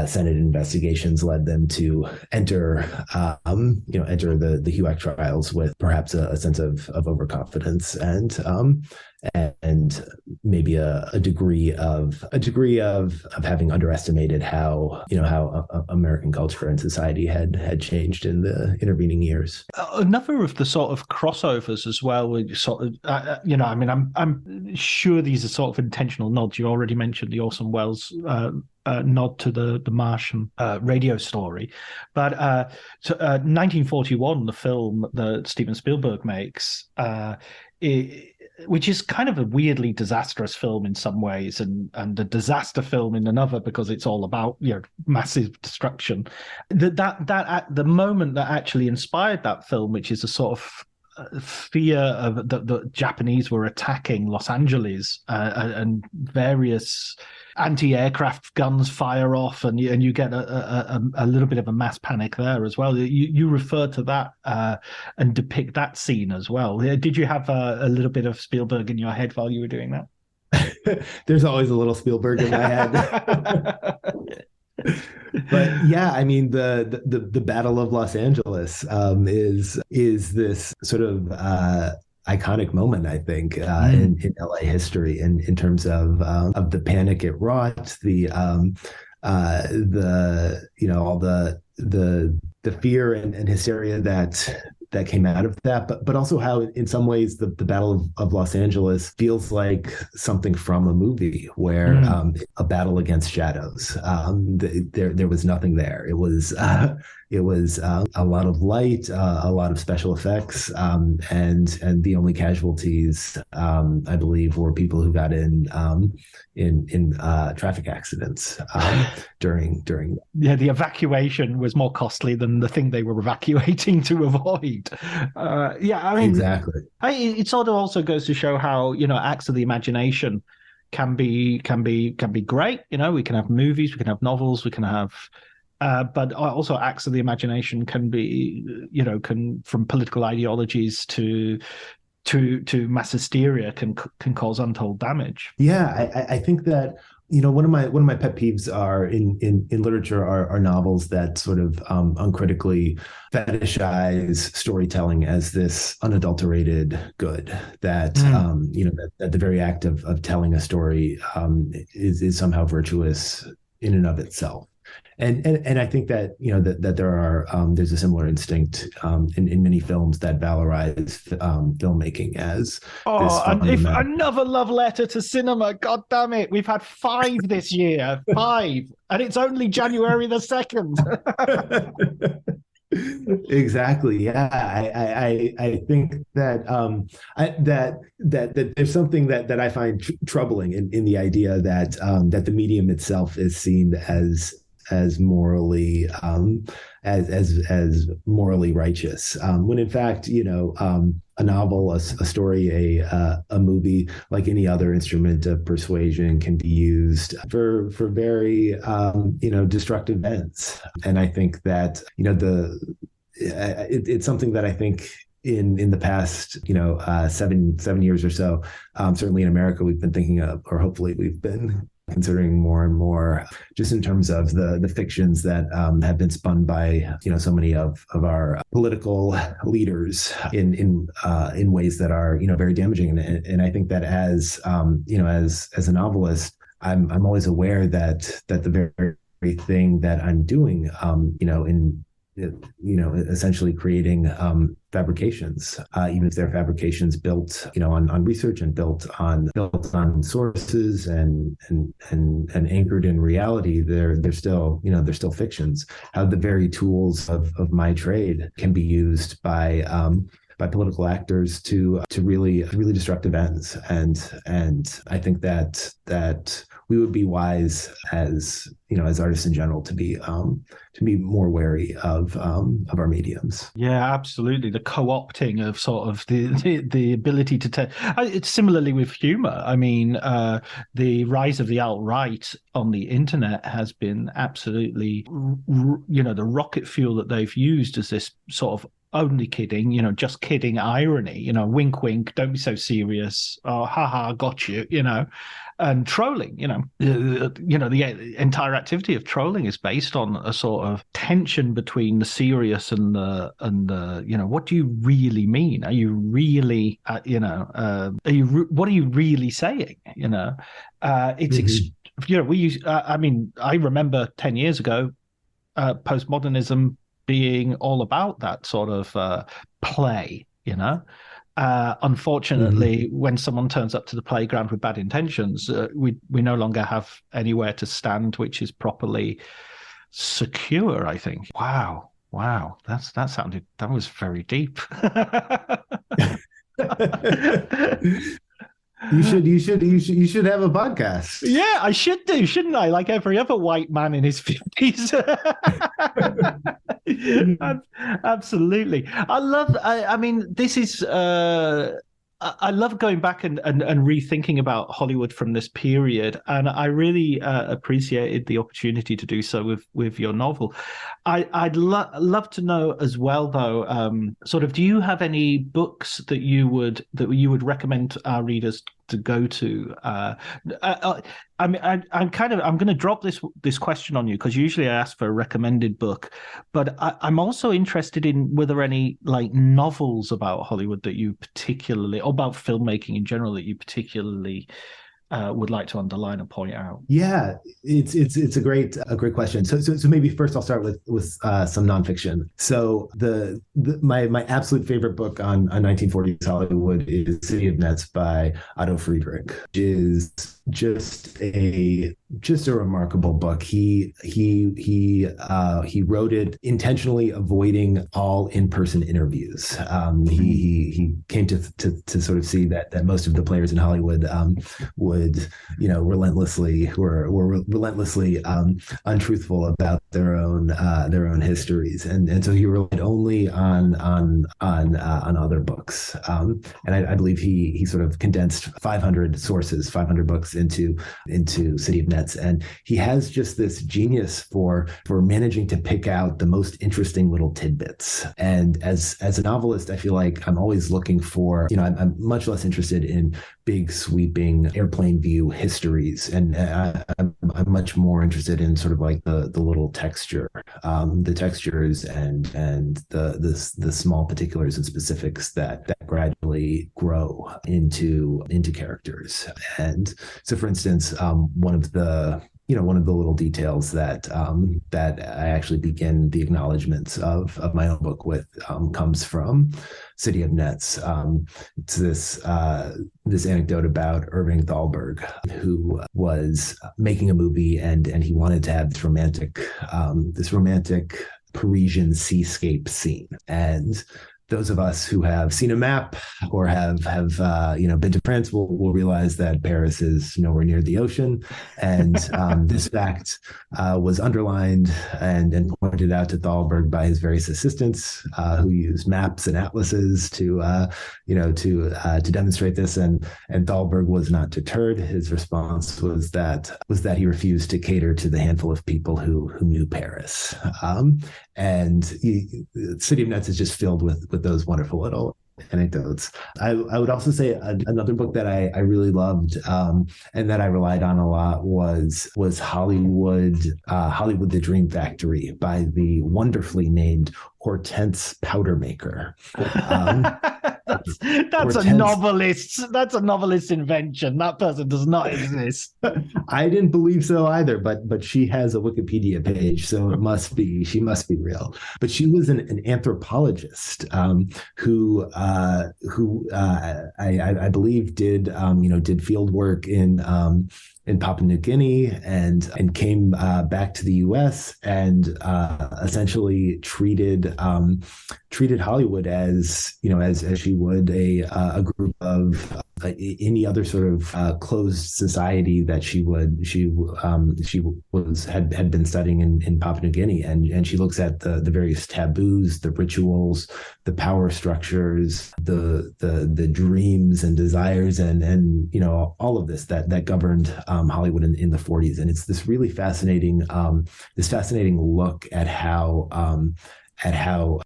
Senate investigations led them to enter the HUAC trials with perhaps a sense of overconfidence and maybe a degree of having underestimated how American culture and society had changed in the intervening years. Another of the sort of crossovers as well, with sort of I'm sure these are sort of intentional nods. You already mentioned the Orson Welles nod to the Martian radio story, but 1941, the film that Steven Spielberg makes, which is kind of a weirdly disastrous film in some ways, and a disaster film in another, because it's all about massive destruction. That the moment that actually inspired that film, which is a sort of fear of the Japanese were attacking Los Angeles, and various anti-aircraft guns fire off, and you get a little bit of a mass panic there as well. You refer to that and depict that scene as well. Did you have a little bit of Spielberg in your head while you were doing that? There's always a little Spielberg in my head. But yeah, I mean the Battle of Los Angeles is this sort of iconic moment, I think, in LA history, in terms of the panic it wrought, all the fear and hysteria that came out of that, but also how in some ways the Battle of Los Angeles feels like something from a movie where a battle against shadows. There was nothing there. It was a lot of light, a lot of special effects, and the only casualties, I believe, were people who got in traffic accidents during. Yeah, the evacuation was more costly than the thing they were evacuating to avoid. I mean, exactly. It sort of also goes to show how acts of the imagination can be great. We can have movies, we can have novels, we can have. But also acts of the imagination can be, from political ideologies to to mass hysteria can cause untold damage. Yeah, I think that, one of my pet peeves are in literature are novels that sort of uncritically fetishize storytelling as this unadulterated good, that that the very act of telling a story is somehow virtuous in and of itself. And I think that that there's a similar instinct in many films that valorize filmmaking as and if another love letter to cinema. God damn it, we've had 5 this year, 5, and it's only January the 2nd. Exactly. Yeah, I think that that there's something that I find troubling in the idea that that the medium itself is seen as morally as morally righteous, when in fact a novel, a story, a movie, like any other instrument of persuasion, can be used for very destructive ends. And I think that it's something that I think in the past 7 years or so, certainly in America, we've been thinking of, or hopefully we've been considering more and more, just in terms of the fictions that have been spun by so many of our political leaders in ways that are very damaging. And I think that as as a novelist, I'm always aware that the very thing that I'm doing essentially creating fabrications, even if they're fabrications built on research and built on sources and anchored in reality, they're still fictions. How the very tools of my trade can be used by political actors to really destructive ends. And I think that we would be wise as artists in general to be more wary of our mediums. Yeah, absolutely. The co-opting of sort of the ability to it's similarly with humor. I mean, the rise of the alt-right on the internet has been absolutely, the rocket fuel that they've used as this sort of only kidding, just kidding irony, wink, wink, don't be so serious. Oh, haha, got you, and trolling, the entire activity of trolling is based on a sort of tension between the serious and the what do you really mean? Are you really, what are you really saying? We use, I remember 10 years ago, postmodernism being all about that sort of play, unfortunately, when someone turns up to the playground with bad intentions, we no longer have anywhere to stand which is properly secure, I think. Wow. That was very deep. You should have a podcast. Yeah, I should do, shouldn't I? Like every other white man in his 50s. Absolutely. This is I love going back and rethinking about Hollywood from this period, and I really appreciated the opportunity to do so with your novel. I'd love to know as well, though, sort of, do you have any books that you would recommend our readers to go to? I'm going to drop this question on you, because usually I ask for a recommended book, but I'm also interested in, were there any like novels about Hollywood that you particularly, or about filmmaking in general, that you particularly would like to underline and point out? Yeah, it's a great question. So maybe first I'll start with some nonfiction. So my absolute favorite book on 1940s Hollywood is City of Nets by Otto Friedrich, which is just a remarkable book. He wrote it intentionally avoiding all in-person interviews. He came to sort of see that most of the players in Hollywood were relentlessly untruthful about their own histories, and so he relied only on other books. And I believe he sort of condensed 500 sources, 500 books into City of Nets, and he has just this genius for managing to pick out the most interesting little tidbits. And as a novelist, I feel like I'm always looking for, I'm much less interested in big sweeping airplane view histories, and I'm much more interested in sort of like the little texture, the textures and the small particulars and specifics that gradually grow into characters. And so, for instance, one of the little details that I actually begin the acknowledgments of my own book with comes from City of Nets. It's this anecdote about Irving Thalberg, who was making a movie and he wanted to have this romantic Parisian seascape scene. And those of us who have seen a map or have been to France will realize that Paris is nowhere near the ocean, and this fact was underlined and pointed out to Thalberg by his various assistants, who used maps and atlases to demonstrate this. And Thalberg was not deterred. His response was that he refused to cater to the handful of people who knew Paris. And City of Nets is just filled with those wonderful little anecdotes. I would also say another book that I really loved and that I relied on a lot was Hollywood, the Dream Factory by the wonderfully named Hortense Powdermaker. That's a novelist's invention. That person does not exist. I didn't believe so either, but she has a Wikipedia page, so she must be real. But she was an anthropologist who I believe did field work in Papua New Guinea and came back to the U.S. and essentially treated Hollywood as she would a group of any other sort of closed society that she had been studying in Papua New Guinea, and she looks at the various taboos, the rituals, the power structures, the dreams and desires, and all of this that governed Hollywood in the 40s. And it's this really fascinating look at how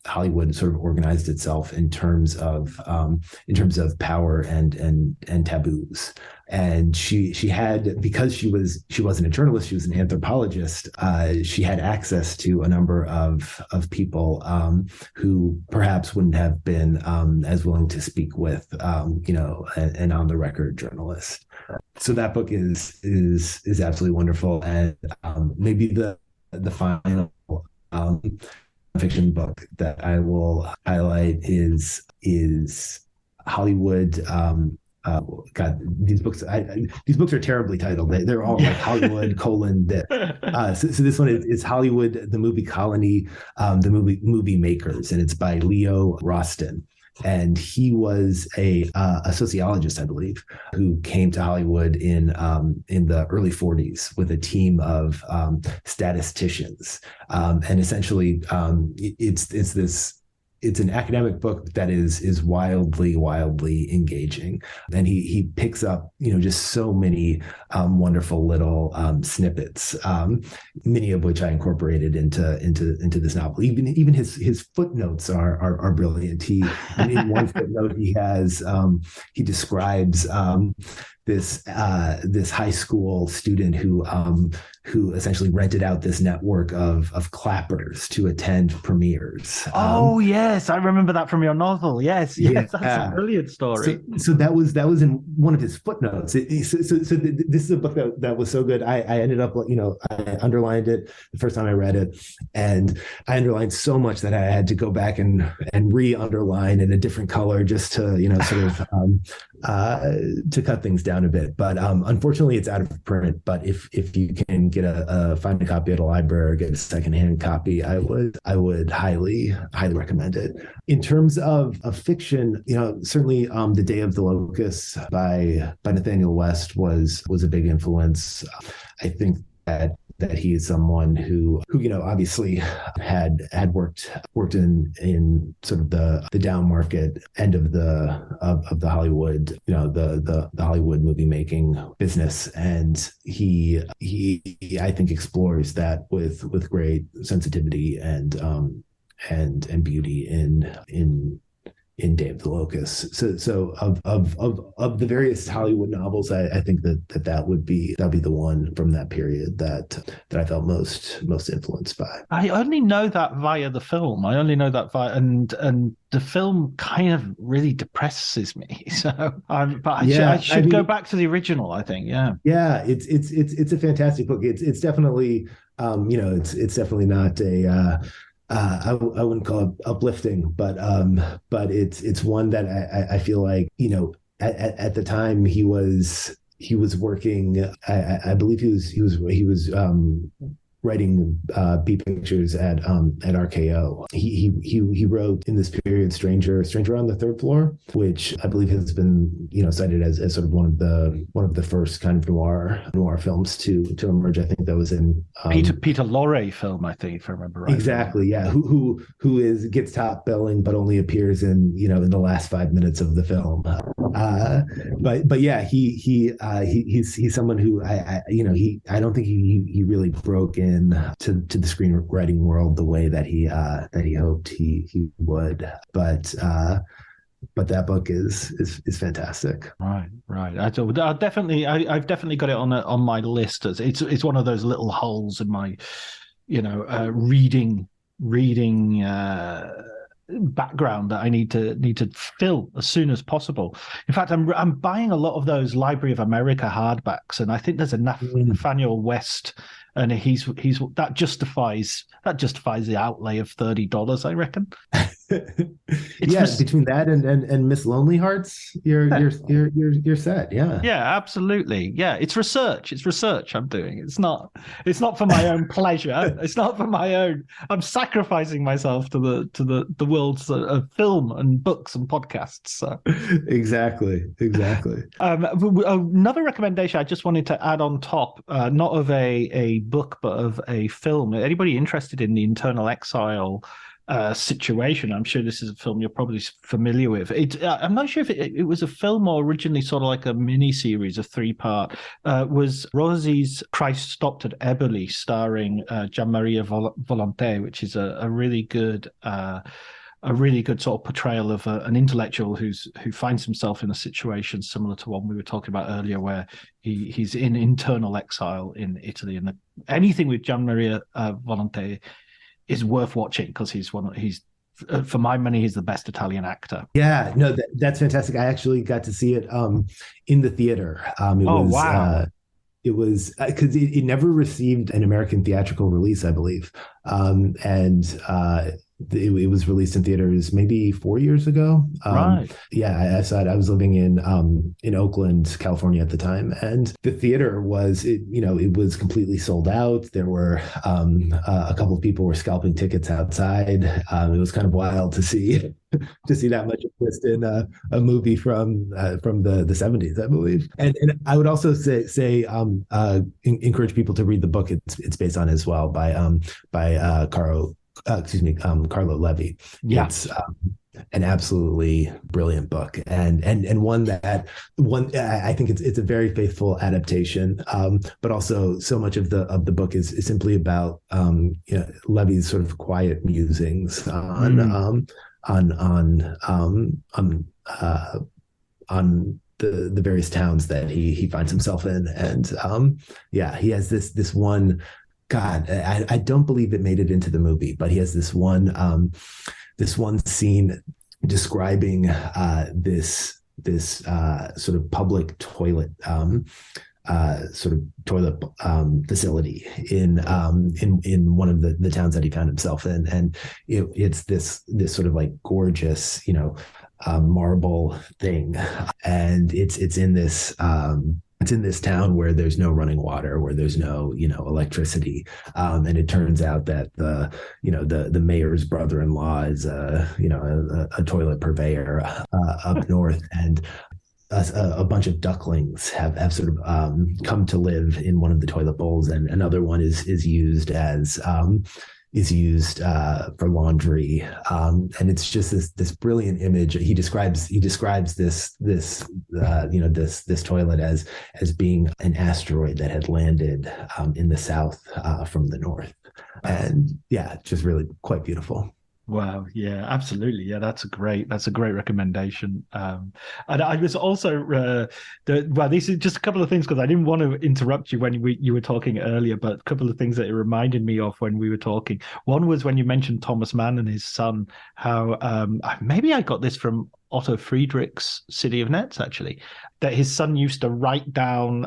Hollywood sort of organized itself in terms of power and taboos. And she had, because she wasn't a journalist, she was an anthropologist. She had access to a number of people who perhaps wouldn't have been as willing to speak with an on the record journalist. So that book is absolutely wonderful. And maybe the final fiction book that I will highlight is Hollywood. God, these books are terribly titled. They're all like Hollywood : this. So this one is Hollywood, the Movie Colony, the movie makers, and it's by Leo Roston. And he was a sociologist, I believe, who came to Hollywood in the early 40s with a team of statisticians. And essentially, it's an academic book that is wildly engaging, and he picks up just so many wonderful little snippets, many of which I incorporated into this novel. Even his footnotes are brilliant. In one footnote he describes this high school student who essentially rented out this network of clappers to attend premieres. Yes, I remember that from your novel. Yes, that's a brilliant story. So that was in one of his footnotes. So this is a book that was so good. I ended up, I underlined it the first time I read it, and I underlined so much that I had to go back and re-underline in a different color just to to cut things down a bit. But unfortunately, it's out of print. But if you can find a copy at a library or get a secondhand copy, I would highly recommend it. In terms of fiction, certainly The Day of the Locusts by Nathaniel West was a big influence. I think that that he is someone who obviously had worked in sort of the down market end of the Hollywood, the Hollywood movie making business, and he I think explores that with great sensitivity and beauty in Day of the Locust. So of the various Hollywood novels, I think that'll be the one from that period that I felt most influenced by. I only know that via the film. I only know that via and the film kind of really depresses me. So I should go back to the original, I think. Yeah, it's a fantastic book. It's definitely it's definitely not a I wouldn't call it uplifting, but it's one that I feel like, at the time he was working. I believe he was writing B pictures at RKO. He wrote in this period Stranger on the Third Floor, which I believe has been cited as sort of one of the first kind of noir films to emerge. I think that was in Peter Lorre film, I think, if I remember right. Exactly, yeah. Who gets top billing but only appears in the last 5 minutes of the film. But yeah, he's someone who I don't think he really broke in to the screenwriting world the way that he hoped he would, but that book is fantastic. Right. I've definitely got it on my list. It's one of those little holes in my reading background that I need to fill as soon as possible. In fact, I'm buying a lot of those Library of America hardbacks, and I think there's a Nathaniel West, and he's that justifies the outlay of $30, I reckon. Between that and Miss Lonely Hearts, you're set. Yeah, absolutely. Yeah, it's research I'm doing. It's not for my own pleasure. It's not for my own. I'm sacrificing myself to the worlds of film and books and podcasts. So. Exactly. Another recommendation I just wanted to add on top, not of a book but of a film. Anybody interested in the internal exile situation? I'm sure this is a film you're probably familiar with. I'm not sure if it was a film or originally sort of like a mini series, a 3-part. Was Rosie's Christ Stopped at Eberly, starring Gian-Maria Volonté, which is a really good sort of portrayal of an intellectual who finds himself in a situation similar to one we were talking about earlier, where he's in internal exile in Italy, and anything with Gian-Maria Volonté is worth watching because he's for my money, he's the best Italian actor. Yeah, no, that's fantastic. I actually got to see it in the theater. Wow. It was because it never received an American theatrical release, I believe, it was released in theaters maybe 4 years ago. Right. Yeah, I saw it. I was living in Oakland, California at the time, and the theater was it was completely sold out. There were a couple of people were scalping tickets outside. It was kind of wild to see that much interest in a movie from the 70s, I believe. And I would also say encourage people to read the book it's based on as well by Carlo Levi. Yeah. It's an absolutely brilliant book, and one I think it's a very faithful adaptation, but also so much of the book is simply about Levi's sort of quiet musings on the various towns that he finds himself in, and he has this one. God, I don't believe it made it into the movie, but he has this one scene describing this sort of public toilet facility in one of the towns that he found himself in, and it's this sort of like gorgeous marble thing, and it's in this. It's in this town where there's no running water, where there's no, electricity, and it turns out that the mayor's brother-in-law is a toilet purveyor up north, and a bunch of ducklings have sort of come to live in one of the toilet bowls, and another one is used as for laundry, and it's just this brilliant image. He describes this toilet as being an asteroid that had landed in the south from the north, and yeah, just really quite beautiful. Wow. Yeah, absolutely. Yeah, that's a great recommendation. And I was also, these are just a couple of things, because I didn't want to interrupt you when you were talking earlier, but a couple of things that it reminded me of when we were talking. One was when you mentioned Thomas Mann and his son, how maybe I got this from Otto Friedrich's City of Nets, actually, that his son used to write down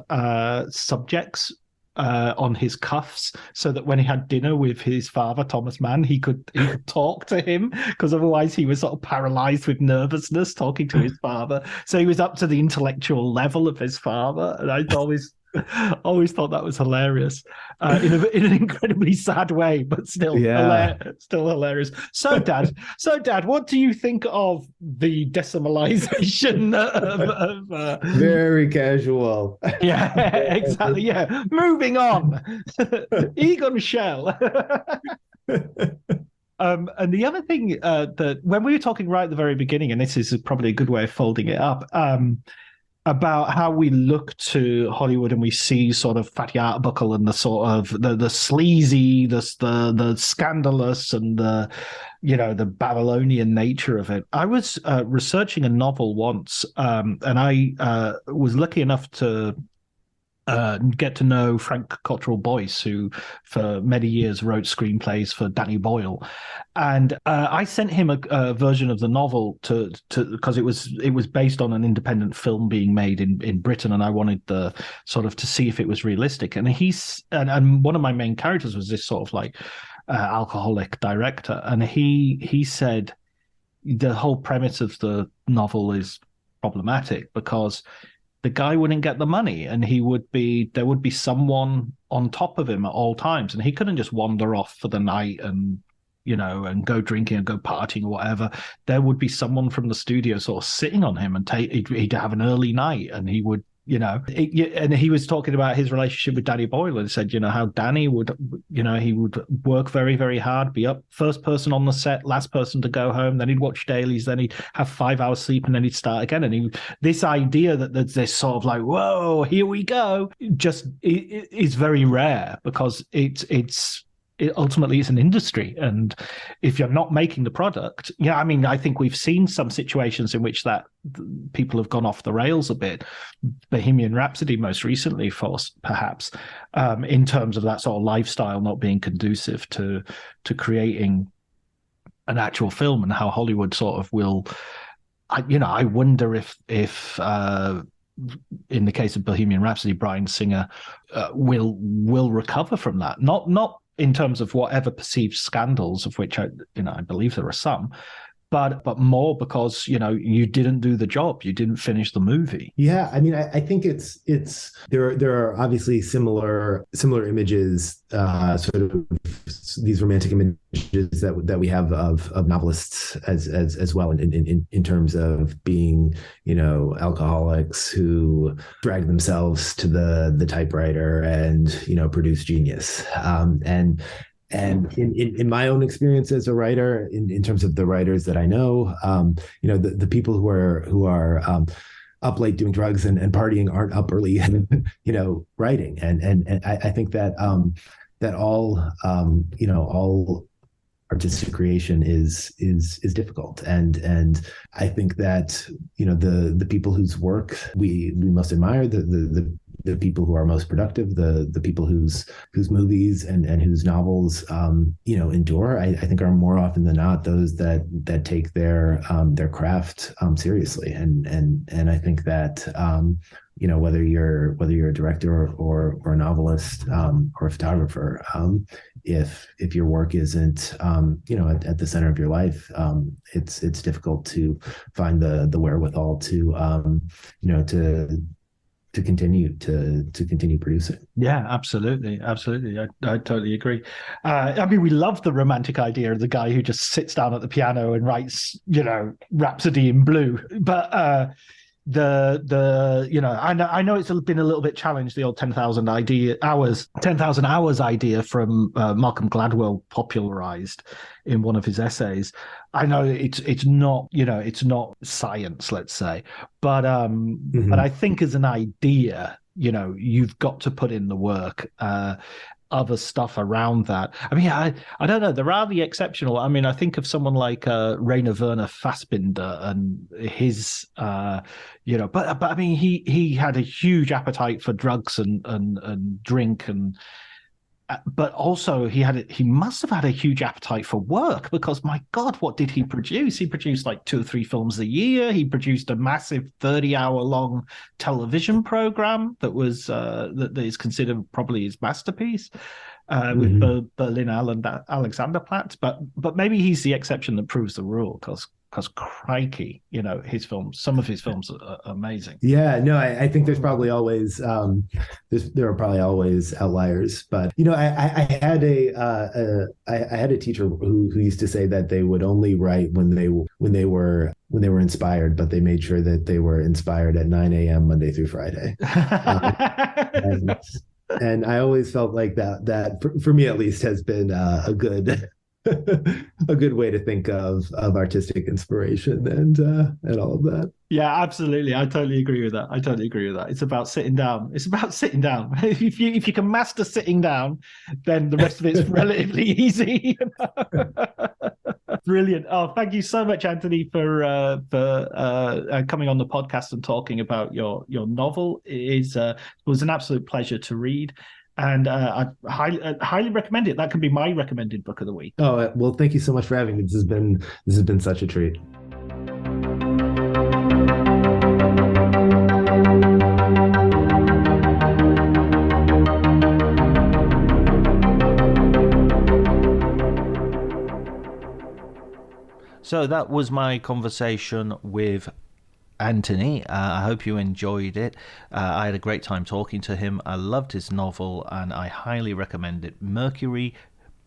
subjects on his cuffs, so that when he had dinner with his father, Thomas Mann, he could talk to him, because otherwise he was sort of paralyzed with nervousness talking to his father. So he was up to the intellectual level of his father, and I always thought that was hilarious, in an incredibly sad way, but still hilarious. So Dad, what do you think of the decimalization of very casual? Yeah, exactly. Yeah, moving on. Egon Shell. And the other thing that when we were talking right at the very beginning, and this is probably a good way of folding it up, about how we look to Hollywood and we see sort of Fatty Arbuckle and the sort of the sleazy, the scandalous, and the Babylonian nature of it. I was researching a novel once, and I was lucky enough to get to know Frank Cottrell Boyce, who for many years wrote screenplays for Danny Boyle, and I sent him a version of the novel to because it was based on an independent film being made in Britain, and I wanted to see if it was realistic. And and one of my main characters was this sort of like alcoholic director, and he said the whole premise of the novel is problematic because the guy wouldn't get the money, and there would be someone on top of him at all times, and he couldn't just wander off for the night and go drinking and go partying or whatever. There would be someone from the studio sort of sitting on him, and he'd have an early night, and he would, and he was talking about his relationship with Danny Boyle, and said, how Danny would, he would work very, very hard, be up first person on the set, last person to go home, then he'd watch dailies, then he'd have 5 hours sleep, and then he'd start again. And this idea that there's this sort of like, whoa, here we go, just is very rare, because it ultimately is an industry, and if you're not making the product, I think we've seen some situations in which that people have gone off the rails a bit. Bohemian Rhapsody most recently, perhaps, in terms of that sort of lifestyle not being conducive to creating an actual film, and how Hollywood sort of will. I wonder if in the case of Bohemian Rhapsody, Bryan Singer will recover from that. Not in terms of whatever perceived scandals, of which I believe there are some, but more because you didn't do the job, you didn't finish the movie. Yeah, I think it's there are obviously similar images, sort of these romantic images that we have of novelists as well, in terms of being alcoholics who drag themselves to the typewriter and produce genius, and in my own experience as a writer, in terms of the writers that I know, the people who are up late doing drugs and partying aren't up early, writing. And I think that that all artistic creation is difficult, and I think that the people whose work we most admire, the people who are most productive, the people whose movies and whose novels endure, I think are more often than not those that take their craft seriously, and I think that whether you're a director or a novelist or a photographer, if your work isn't at the center of your life, it's difficult to find the wherewithal to continue producing. Yeah, absolutely. I totally agree. We love the romantic idea of the guy who just sits down at the piano and writes, Rhapsody in Blue. But I know it's been a little bit challenged, the old 10,000 hours idea from Malcolm Gladwell popularized in one of his essays. I know it's not science, let's say, but I think as an idea, you've got to put in the work. Other stuff around that. I mean, I don't know. There are the exceptional. I mean, I think of someone like Rainer Werner Fassbinder and his, but I mean, he had a huge appetite for drugs and drink but also he must have had a huge appetite for work, because my God, what did he produce? He produced like 2 or 3 films a year. He produced a massive 30-hour-long television program that was that is considered probably his masterpiece with Berlin Alexanderplatz. But maybe he's the exception that proves the rule, because crikey, some of his films are amazing. Yeah, no, I think there's probably always there are probably always outliers, but I had a teacher who used to say that they would only write when they were inspired, but they made sure that they were inspired at 9 a.m. Monday through Friday. And I always felt like that for me at least has been a good way to think of artistic inspiration and all of that. Yeah, absolutely. I totally agree with that. It's about sitting down. If you can master sitting down, then the rest of it's relatively easy. Brilliant. Oh, thank you so much, Anthony, for coming on the podcast and talking about your novel. It was an absolute pleasure to read. And I highly recommend it. That can be my recommended book of the week. Oh, well, thank you so much for having me. This has been such a treat. So that was my conversation with Anthony. I hope you enjoyed it. I had a great time talking to him. I loved his novel and I highly recommend it. Mercury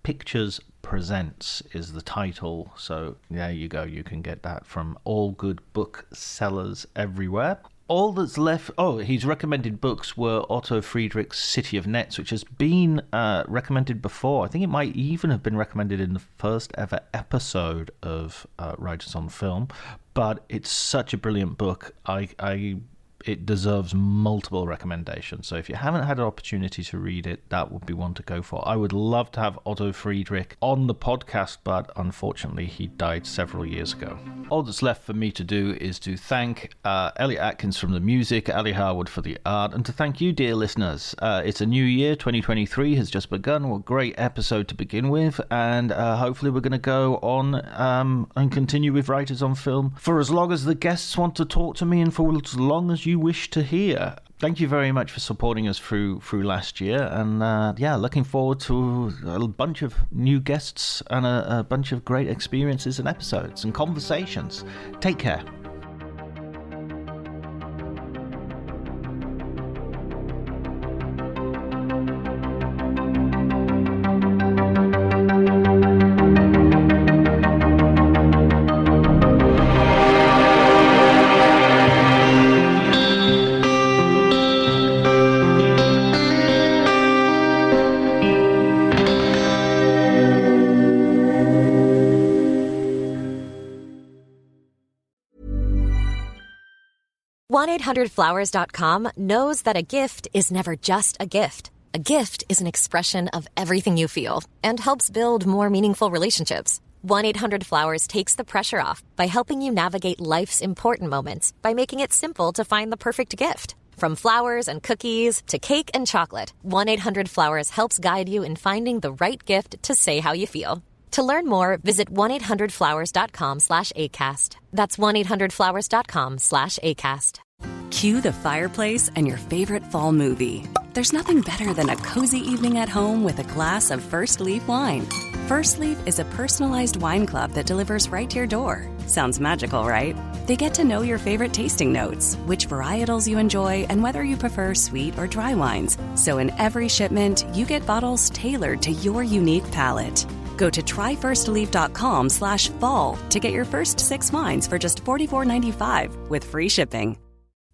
Pictures Presents is the title. So there you go. You can get that from all good booksellers everywhere. All that's left... Oh, his recommended books were Otto Friedrich's City of Nets, which has been recommended before. I think it might even have been recommended in the first ever episode of Writers on Film. But it's such a brilliant book. It deserves multiple recommendations. So if you haven't had an opportunity to read it, that would be one to go for. I would love to have Otto Friedrich on the podcast, but unfortunately he died several years ago. All that's left for me to do is to thank Elliot Atkins from the music, Ali Harwood for the art, and to thank you, dear listeners. It's a new year. 2023 has just begun. What a great episode to begin with, and hopefully we're going to go on and continue with Writers on Film for as long as the guests want to talk to me and for as long as you wish to hear. Thank you very much for supporting us through last year, and looking forward to a bunch of new guests and a bunch of great experiences and episodes and conversations. Take care. $1-800-Flowers.com knows that a gift is never just a gift. A gift is an expression of everything you feel and helps build more meaningful relationships. 1-800-Flowers takes the pressure off by helping you navigate life's important moments by making it simple to find the perfect gift. From flowers and cookies to cake and chocolate, 1-800-Flowers helps guide you in finding the right gift to say how you feel. To learn more, visit 1-800-Flowers.com/ACAST. That's 1-800-Flowers.com/ACAST. Cue the fireplace and your favorite fall movie. There's nothing better than a cozy evening at home with a glass of First Leaf wine. First Leaf is a personalized wine club that delivers right to your door. Sounds magical, right? They get to know your favorite tasting notes, which varietals you enjoy, and whether you prefer sweet or dry wines. So in every shipment, you get bottles tailored to your unique palate. Go to tryfirstleaf.com/fall to get your first 6 wines for just $44.95 with free shipping.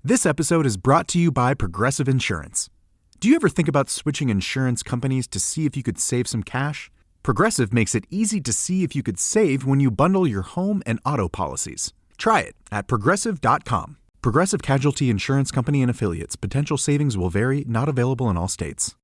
This episode is brought to you by Progressive Insurance. Do you ever think about switching insurance companies to see if you could save some cash? Progressive makes it easy to see if you could save when you bundle your home and auto policies. Try it at Progressive.com. Progressive Casualty Insurance Company and Affiliates. Potential savings will vary, not available in all states.